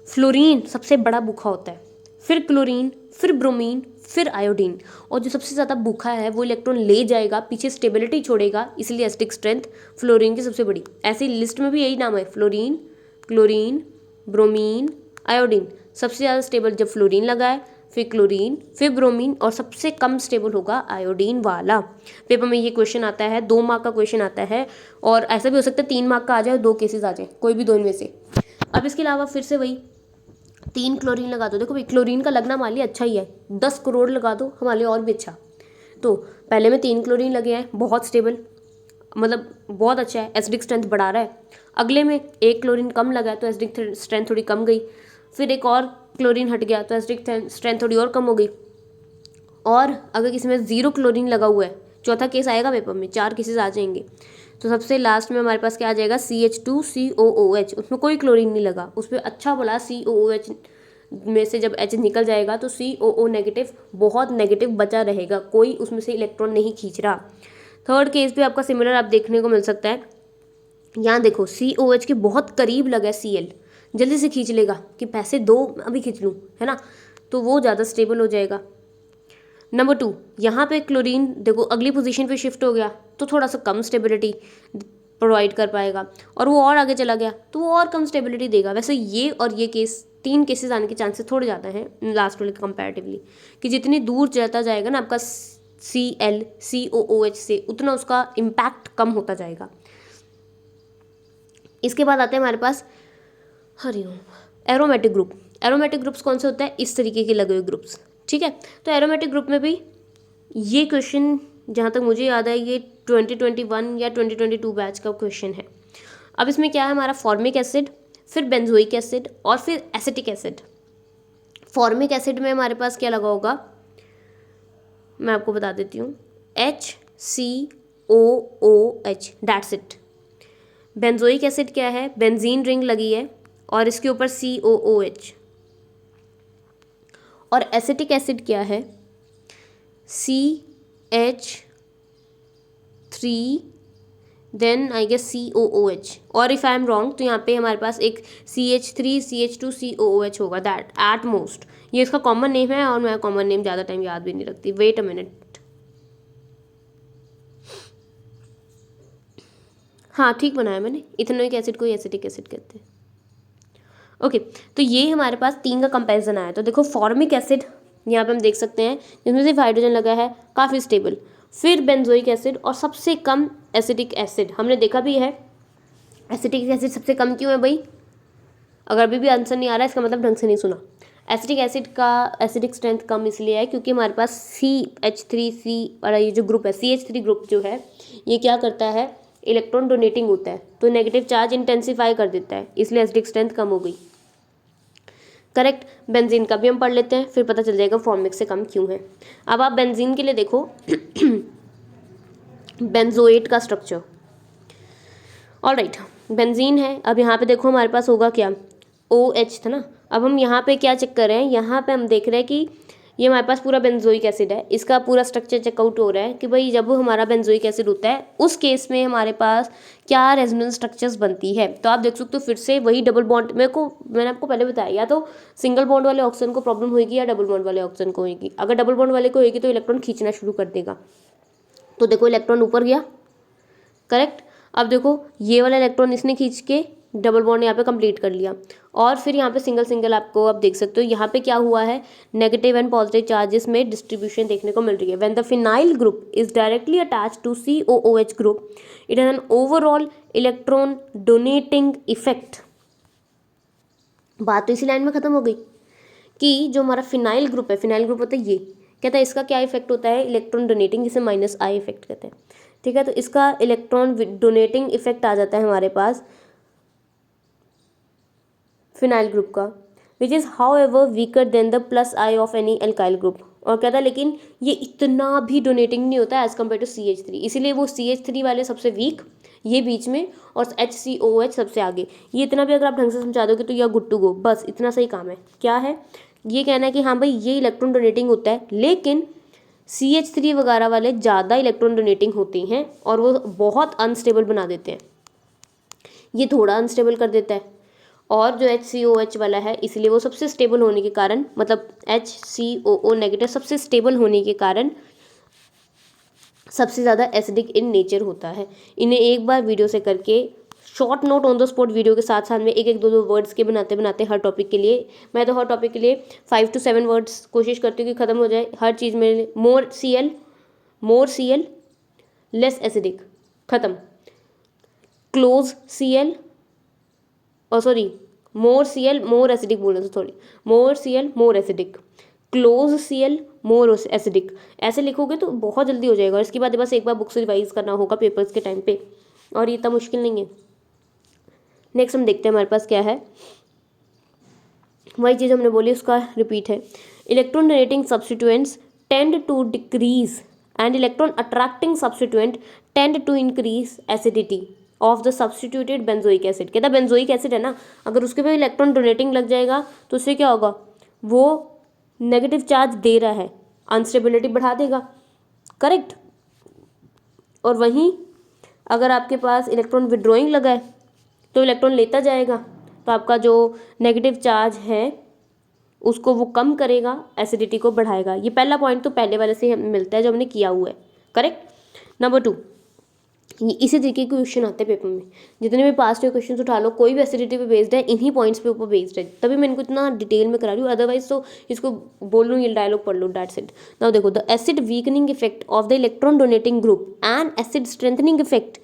फ्लोरीन सबसे बड़ा भूखा होता है, फिर क्लोरीन, फिर ब्रोमीन, फिर आयोडीन, और जो सबसे ज़्यादा भूखा है वो इलेक्ट्रॉन ले जाएगा, पीछे स्टेबिलिटी छोड़ेगा, इसलिए एसिडिक स्ट्रेंथ फ्लोरीन की सबसे बड़ी। ऐसी लिस्ट में भी यही नाम है, फ्लोरीन, क्लोरीन, ब्रोमीन, आयोडीन। सबसे ज़्यादा स्टेबल जब फ्लोरीन लगा है, फिर क्लोरीन, फिर ब्रोमीन, और सबसे कम स्टेबल होगा आयोडीन वाला। पेपर में ये क्वेश्चन आता है, 2 मार्क का क्वेश्चन आता है, और ऐसा भी हो सकता है 3 मार्क का आ जाए, 2 केसेस आ जाए, कोई भी 2 इनमें से। अब इसके अलावा फिर से वही 3 क्लोरीन लगा दो। देखो भाई, क्लोरीन का लगना हमारे लिए अच्छा ही है, 10 करोड़ लगा दो हमारे लिए और भी अच्छा। तो पहले में 3 क्लोरीन लगे हैं, बहुत स्टेबल, मतलब बहुत अच्छा है, एसिडिक स्ट्रेंथ बढ़ा रहा है। अगले में 1 क्लोरीन कम लगा है तो एसिडिक स्ट्रेंथ थोड़ी कम गई, फिर एक और क्लोरीन हट गया तो एसिडिक स्ट्रेंथ थोड़ी और कम हो गई। और अगर किसी में 0 क्लोरीन लगा हुआ है, चौथा केस आएगा पेपर में, 4 केसेस आ जाएंगे, तो सबसे लास्ट में हमारे पास क्या आ जाएगा, CH2COOH, उसमें कोई क्लोरीन नहीं लगा, उस पर अच्छा बोला COOH में से जब H निकल जाएगा तो COO नेगेटिव, बहुत नेगेटिव बचा रहेगा, कोई उसमें से इलेक्ट्रॉन नहीं खींच रहा। थर्ड केस भी आपका सिमिलर आप देखने को मिल सकता है। यहाँ देखो COH के बहुत करीब लगा है Cl, जल्दी से खींच लेगा कि पैसे दो अभी खींच लूँ, है ना, तो वो ज़्यादा स्टेबल हो जाएगा। नंबर 2, यहाँ पे क्लोरीन देखो अगली पोजीशन पे शिफ्ट हो गया तो थोड़ा सा कम स्टेबिलिटी प्रोवाइड कर पाएगा, और वो और आगे चला गया तो वो और कम स्टेबिलिटी देगा। वैसे ये और ये केस, 3 केसेस आने के चांसेस थोड़े ज़्यादा हैं लास्ट वाले कंपैरेटिवली, कि जितनी दूर चलता जाएगा ना आपका ClCOOH से, उतना उसका इम्पैक्ट कम होता जाएगा। इसके बाद आते हैं हमारे पास Hariom aromatic group. Aromatic groups कौन से होते हैं? इस तरीके के लगे हुए ग्रुप्स, ठीक है। तो एरोमेटिक ग्रुप में भी ये क्वेश्चन जहाँ तक मुझे याद है ये 2021 या 2022 बैच का क्वेश्चन है। अब इसमें क्या है, हमारा फॉर्मिक एसिड, फिर बेंजोइक एसिड और फिर एसिटिक एसिड। फॉर्मिक एसिड में हमारे पास क्या लगा होगा, मैं आपको बता देती हूँ, HCOOH, that's it. Benzoic acid क्या है, बेंजीन रिंग लगी है और इसके ऊपर COOH। और एसिटिक एसिड क्या है, CH3 then I guess COOH, और इफ़ आई एम रॉन्ग तो यहाँ पे हमारे पास एक CH3 CH2 COOH होगा, दैट एट मोस्ट। ये इसका कॉमन नेम है और मैं कॉमन नेम ज़्यादा टाइम याद भी नहीं रखती। वेट अ मिनट, हाँ ठीक बनाया मैंने, इथेनोइक एसिड को एसिटिक एसिड कहते हैं। ओके तो ये हमारे पास 3 का कंपैरिजन आया। तो देखो फॉर्मिक एसिड यहाँ पे हम देख सकते हैं जिसमें सिर्फ हाइड्रोजन लगा है, काफ़ी स्टेबल। फिर बेंजोइक एसिड और सबसे कम एसिटिक एसिड, हमने देखा भी है। एसिटिक एसिड सबसे कम क्यों है भाई? अगर अभी भी आंसर नहीं आ रहा है इसका मतलब ढंग से नहीं सुना। एसिटिक एसिड का एसिडिक स्ट्रेंथ कम इसलिए है क्योंकि हमारे पास CH3C वाला ये जो ग्रुप है, CH3 ग्रुप जो है, ये क्या करता है, इलेक्ट्रॉन डोनेटिंग होता है, तो नेगेटिव चार्ज इंटेंसिफाई कर देता है, इसलिए एसिडिक स्ट्रेंथ कम हो गई। करेक्ट। बेंजीन का भी हम पढ़ लेते हैं, फिर पता चल जाएगा फॉर्मिक से कम क्यों है। अब आप बेंजीन के लिए देखो बेंजोएट का स्ट्रक्चर। ऑलराइट, बेंजीन है। अब यहाँ पे देखो हमारे पास होगा क्या, OH था ना। अब हम यहाँ पे क्या चेक कर रहे हैं, यहाँ पे हम देख रहे हैं कि ये हमारे पास पूरा बेंजोइक एसिड है, इसका पूरा स्ट्रक्चर चेकआउट हो रहा है कि भाई जब हमारा बेंजोइक एसिड होता है उस केस में हमारे पास क्या रेजोनेंस स्ट्रक्चर्स बनती है। तो आप देख सकते हो फिर से वही डबल बॉन्ड, मैंने आपको पहले बताया, या तो सिंगल बॉन्ड वाले ऑक्सीजन को प्रॉब्लम होगी या डबल बॉन्ड वाले ऑक्सीजन को होगी। अगर डबल बॉन्ड वाले को होगी तो इलेक्ट्रॉन खींचना शुरू कर देगा, तो देखो इलेक्ट्रॉन ऊपर गया, करेक्ट। अब देखो ये वाला इलेक्ट्रॉन इसने खींच के डबल बॉन्ड यहाँ पे कंप्लीट कर लिया, और फिर यहाँ पे सिंगल सिंगल आपको आप देख सकते हो यहाँ पे क्या हुआ है, नेगेटिव एंड पॉजिटिव चार्जेस में डिस्ट्रीब्यूशन देखने को मिल रही है। When the phenyl group is directly attached to COOH group it has an overall electron donating effect. बात तो इसी लाइन में खत्म हो गई कि जो हमारा फिनाइल ग्रुप है, फिनाइल ग्रुप होता है ये, कहता है इसका क्या इफेक्ट होता है, इलेक्ट्रॉन डोनेटिंग, जिसे -I इफेक्ट कहते हैं, ठीक है। तो इसका इलेक्ट्रॉन डोनेटिंग इफेक्ट आ जाता है हमारे पास फिनाइल ग्रुप का, which is how ever weaker then the +I of any alkyl group. और कहता है लेकिन ये इतना भी डोनेटिंग नहीं होता एज कम्पेयर टू CH3, इसीलिए वो CH3 वाले सबसे वीक, ये बीच में, और HCOH सबसे आगे। ये इतना भी अगर आप ढंग से समझा दोगे तो यह गुड टू गो, बस इतना सही काम है। क्या है, ये कहना है कि हाँ भाई ये इलेक्ट्रॉन डोनेटिंग होता है, लेकिन CH3 वगैरह वाले ज़्यादा इलेक्ट्रॉन डोनेटिंग होते हैं और वो बहुत अनस्टेबल बना देते हैं, ये थोड़ा अनस्टेबल कर देता है। और जो HCOH वाला है इसलिए वो सबसे स्टेबल होने के कारण, मतलब HCOO नेगेटिव सबसे स्टेबल होने के कारण सबसे ज़्यादा एसिडिक इन नेचर होता है। इन्हें एक बार वीडियो से करके short note on the spot video के साथ साथ में एक एक दो दो वर्ड्स के बनाते बनाते हर टॉपिक के लिए, मैं तो हर टॉपिक के लिए 5 to 7 वर्ड्स कोशिश करती हूँ कि ख़त्म हो जाए हर चीज़ में। मोर Cl लेस एसिडिक, ख़त्म। क्लोज Cl सॉरी मोर Cl मोर एसिडिक बोल रहे थे, सॉरी, मोर Cl more acidic, close Cl more acidic, ऐसे लिखोगे तो बहुत जल्दी हो जाएगा। और इसके बाद बस एक बार बुक्स रिवाइज करना होगा पेपर्स के टाइम पे, और ये इतना मुश्किल नहीं है। नेक्स्ट हम देखते हैं हमारे पास क्या है, वही चीज़ हमने बोली उसका रिपीट है। Electron donating substituents tend to decrease and electron attracting substituent tend to increase acidity of the substituted benzoic acid. कहता है बेंजोइक एसिड है ना, अगर उसके पे इलेक्ट्रॉन डोनेटिंग लग जाएगा तो उससे क्या होगा, वो नेगेटिव चार्ज दे रहा है, अनस्टेबिलिटी बढ़ा देगा, करेक्ट। और वहीं अगर आपके पास इलेक्ट्रॉन विड्रॉइंग लगा है तो इलेक्ट्रॉन लेता जाएगा, तो आपका जो नेगेटिव चार्ज है उसको वो कम करेगा, एसिडिटी को बढ़ाएगा। ये पहला पॉइंट तो पहले वाले से हमें मिलता है जो हमने किया हुआ है, करेक्ट। नंबर 2, इसी तरीके के क्वेश्चन आते हैं पेपर में, जितने भी पास्ट हुए क्वेश्चन उठा लो, कोई भी एसिडिटी पे बेस्ड है, इन्हीं पॉइंट्स पे ऊपर बेस्ड है, तभी मैं इनको इतना डिटेल में करा रही हूँ, अदरवाइज तो इसको बोल लूँ, ये डायलॉग पढ़ लो, दैट्स इट। नाउ देखो, the acid weakening effect of the electron donating group and acid strengthening effect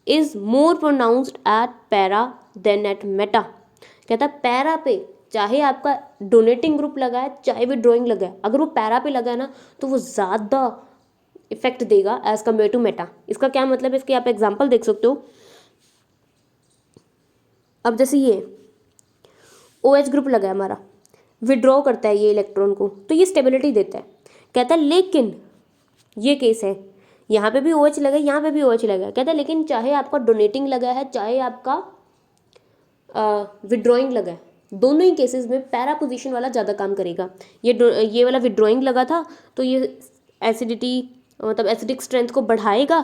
is more pronounced at para than at meta. कहता है पैरा पे, चाहे आपका डोनेटिंग ग्रुप लगा है चाहे विड्रॉइंग लगा है, अगर वो पैरा पे लगा है ना तो वो ज़्यादा इफेक्ट देगा एज कम्पेयर टू मेटा। इसका क्या मतलब है, इसके आप एग्जांपल देख सकते हो। अब जैसे ये OH ग्रुप लगा है हमारा, विड्रॉ करता है ये इलेक्ट्रॉन को, तो ये स्टेबिलिटी देता है। कहता है लेकिन ये केस है, यहाँ पे भी OH लगा है, यहाँ पे भी OH लगा है। कहता है लेकिन चाहे आपका डोनेटिंग लगा है चाहे आपका विड्रॉइंग लगा है, दोनों ही केसेस में पैरा पोजीशन वाला ज़्यादा काम करेगा। ये वाला विड्रॉइंग लगा था तो ये एसिडिटी मतलब एसिडिक स्ट्रेंथ को बढ़ाएगा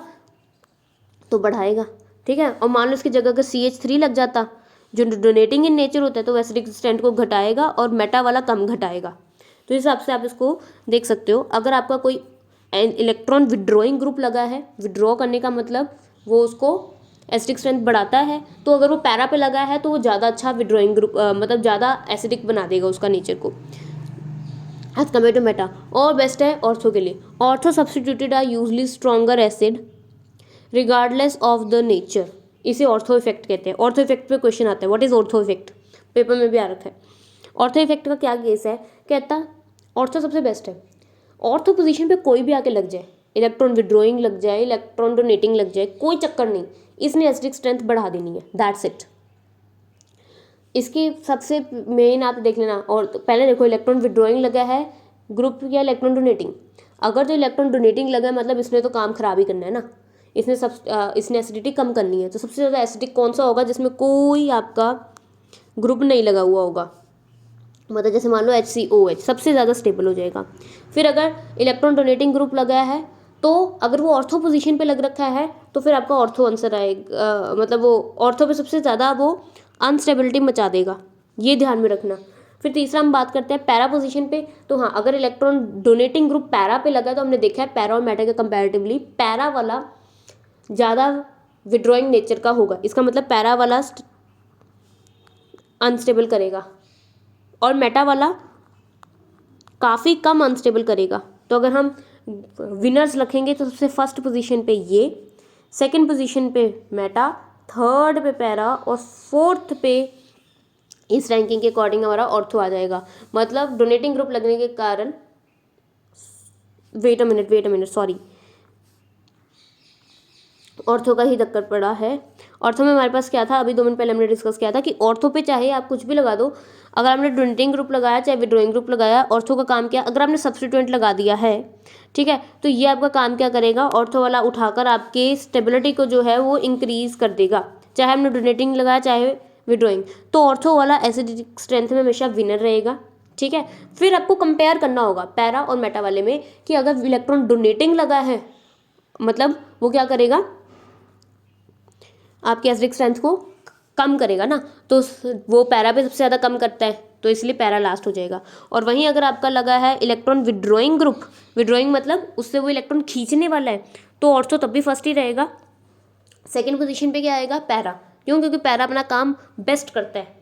तो बढ़ाएगा, ठीक है। और मान लो इसकी जगह अगर CH3 लग जाता जो डोनेटिंग इन नेचर होता है तो एसिडिक स्ट्रेंथ को घटाएगा और मेटा वाला कम घटाएगा। तो इस हिसाब से आप इसको देख सकते हो। अगर आपका कोई इलेक्ट्रॉन विड्रॉइंग ग्रुप लगा है, विड्रॉ करने का मतलब वो उसको एसिडिक स्ट्रेंथ बढ़ाता है, तो अगर वो पैरा पे लगा है तो वो ज़्यादा अच्छा विड्रॉइंग ग्रुप मतलब ज़्यादा एसिडिक बना देगा उसका नेचर को एज कम्पेयर टू मेटा। और बेस्ट है ऑर्थो के लिए, ortho substituted are usually stronger acid regardless of the nature, इसे ऑर्थो इफेक्ट कहते हैं। ऑर्थो इफेक्ट पे क्वेश्चन आता है, what is ortho effect, paper में भी आ रखा है। ऑर्थो इफेक्ट का क्या केस है, कहता ऑर्थो सबसे बेस्ट है। ऑर्थो पोजीशन पे कोई भी आके लग जाए, इलेक्ट्रॉन विड्रॉइंग लग जाए, इलेक्ट्रॉन डोनेटिंग लग जाए, कोई चक्कर नहीं, इसने एसिडिक स्ट्रेंथ बढ़ा देनी है, दैट्स इट। इसकी सबसे मेन आप देख लेना। और तो पहले देखो इलेक्ट्रॉन विड्रॉइंग लगा है ग्रुप या इलेक्ट्रॉन डोनेटिंग। अगर तो इलेक्ट्रॉन डोनेटिंग लगा है मतलब इसने तो काम खराब ही करना है ना, इसने एसिडिटी कम करनी है। तो सबसे ज़्यादा एसिडिक कौन सा होगा, जिसमें कोई आपका ग्रुप नहीं लगा हुआ होगा, मतलब जैसे मान लो HCOH सबसे ज़्यादा स्टेबल हो जाएगा। फिर अगर इलेक्ट्रॉन डोनेटिंग ग्रुप लगा है तो अगर वो ऑर्थो पोजीशन पे लग रखा है तो फिर आपका ऑर्थो आंसर आएगा, मतलब वो ऑर्थो पे सबसे ज़्यादा वो अनस्टेबिलिटी मचा देगा, ये ध्यान में रखना। फिर तीसरा हम बात करते हैं पैरा पोजीशन पे। तो हाँ, अगर इलेक्ट्रॉन डोनेटिंग ग्रुप पैरा पे लगा है तो हमने देखा है पैरा और मेटा के कंपैरेटिवली पैरा वाला ज़्यादा विड्रॉइंग नेचर का होगा। इसका मतलब पैरा वाला अनस्टेबल करेगा और मेटा वाला काफ़ी कम अनस्टेबल करेगा। तो अगर हम विनर्स रखेंगे तो सबसे फर्स्ट पोजीशन पे ये, सेकंड पोजीशन पे मेटा, थर्ड पे पैरा और फोर्थ पे इस रैंकिंग के अकॉर्डिंग हमारा ऑर्थो आ जाएगा। मतलब डोनेटिंग ग्रुप लगने के कारण, wait a minute sorry, ortho का ही चक्कर पड़ा है। ऑर्थो में हमारे पास क्या था, अभी 2 मिनट पहले हमने डिस्कस किया था कि ऑर्थो पे चाहे आप कुछ भी लगा दो, अगर आपने डोनेटिंग ग्रुप लगाया चाहे विड्रॉइंग ग्रुप लगाया, ऑर्थो का काम क्या, अगर आपने सब्स्टिट्यूएंट लगा दिया है, ठीक है, तो ये आपका काम क्या करेगा, ऑर्थो वाला उठाकर आपके स्टेबिलिटी को जो है वो इंक्रीज कर देगा, चाहे हमने डोनेटिंग लगाया चाहे विड्रॉइंग। तो ऑर्थो वाला एसिडिक स्ट्रेंथ में हमेशा विनर रहेगा, ठीक है। फिर आपको कंपेयर करना होगा पैरा और मेटा वाले में कि अगर इलेक्ट्रॉन डोनेटिंग लगा है मतलब वो क्या करेगा, आपके एसिडिक स्ट्रेंथ को कम करेगा ना, तो वो पैरा पे सबसे ज़्यादा कम करता है, तो इसलिए पैरा लास्ट हो जाएगा। और वहीं अगर आपका लगा है इलेक्ट्रॉन विड्रॉइंग ग्रुप, विड्रॉइंग मतलब उससे वो इलेक्ट्रॉन खींचने वाला है, तो ऑर्थो तब भी फर्स्ट ही रहेगा। सेकंड पोजीशन पे क्या आएगा, पैरा। क्यों, क्योंकि पैरा अपना काम बेस्ट करता है,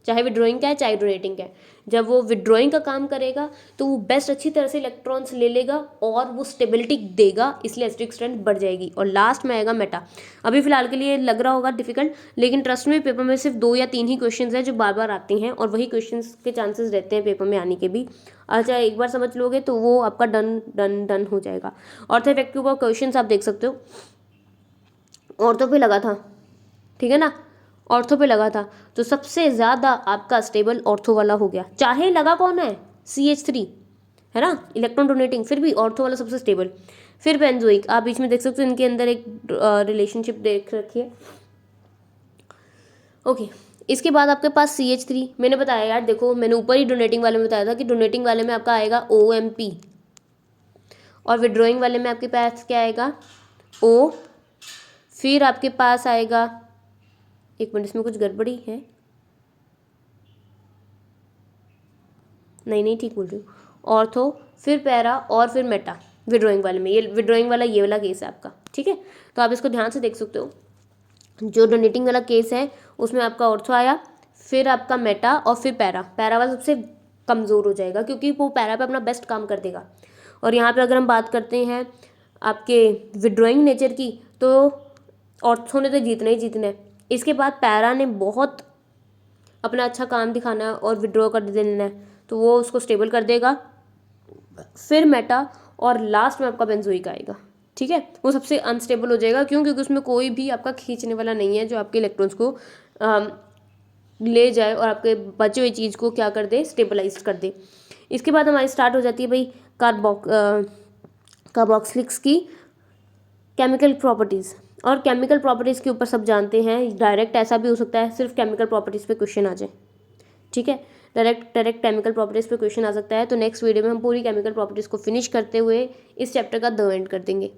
चाहे विड्रॉइंग का है चाहे डोनेटिंग का है। जब वो विड्रॉइंग का काम करेगा तो वो बेस्ट अच्छी तरह से इलेक्ट्रॉन्स ले लेगा और वो स्टेबिलिटी देगा, इसलिए एसिडिक स्ट्रेंथ बढ़ जाएगी। और लास्ट में आएगा मेटा। अभी फिलहाल के लिए लग रहा होगा डिफिकल्ट, लेकिन ट्रस्ट में पेपर में सिर्फ 2 या 3 ही क्वेश्चन हैं जो बार बार आते हैं और वही क्वेश्चन के चांसेस रहते हैं पेपर में आने के भी। अच्छा, एक बार समझ लोगे तो वो आपका डन डन डन हो जाएगा। ऑर्थो इफेक्ट के ऊपर क्वेश्चन आप देख सकते हो। ऑर्थो पे लगा था, ठीक है ना, ऑर्थो पे लगा था तो सबसे ज़्यादा आपका स्टेबल ऑर्थो वाला हो गया, चाहे लगा कौन है, CH3 है ना, इलेक्ट्रॉन डोनेटिंग, फिर भी ऑर्थो वाला सबसे स्टेबल। फिर बेंजोइक, आप बीच में देख सकते हो इनके अंदर एक रिलेशनशिप देख रखिए, ओके। इसके बाद आपके पास CH3, मैंने बताया यार, देखो मैंने ऊपर ही डोनेटिंग वाले में बताया था कि डोनेटिंग वाले में आपका आएगा OMP और विड्रॉइंग वाले में आपके पास क्या आएगा, O। फिर आपके पास आएगा, एक मिनट इसमें कुछ गड़बड़ी है, नहीं ठीक बोल रही हूँ, ऑर्थो फिर पैरा और फिर मेटा विड्रॉइंग वाले में। ये विड्रॉइंग वाला ये वाला केस है आपका, ठीक है। तो आप इसको ध्यान से देख सकते हो। जो डोनेटिंग वाला केस है उसमें आपका ऑर्थो आया, फिर आपका मेटा और फिर पैरा। पैरा वाला सबसे कमज़ोर हो जाएगा क्योंकि वो पैरा पे अपना बेस्ट काम कर देगा। और यहाँ पे अगर हम बात करते हैं आपके विड्रॉइंग नेचर की, तो ऑर्थो ने तो जीतना ही जीतना है। इसके बाद पैरा ने बहुत अपना अच्छा काम दिखाना है और विड्रॉ कर देना है, तो वो उसको स्टेबल कर देगा। फिर मेटा और लास्ट में आपका बेंजोइक आएगा, ठीक है। वो सबसे अनस्टेबल हो जाएगा, क्यों? क्योंकि उसमें कोई भी आपका खींचने वाला नहीं है जो आपके इलेक्ट्रॉन्स को ले जाए और आपके बचे हुई चीज़ को क्या कर दे, स्टेबलाइज कर दे। इसके बाद हमारी स्टार्ट हो जाती है भाई कार्बोक्सिलिक्स की केमिकल प्रॉपर्टीज़। और केमिकल प्रॉपर्टीज़ के ऊपर सब जानते हैं, डायरेक्ट ऐसा भी हो सकता है सिर्फ केमिकल प्रॉपर्टीज़ पे क्वेश्चन आ जाए, ठीक है। डायरेक्ट केमिकल प्रॉपर्टीज़ पे क्वेश्चन आ सकता है। तो नेक्स्ट वीडियो में हम पूरी केमिकल प्रॉपर्टीज़ को फिनिश करते हुए इस चैप्टर का द एंड कर देंगे।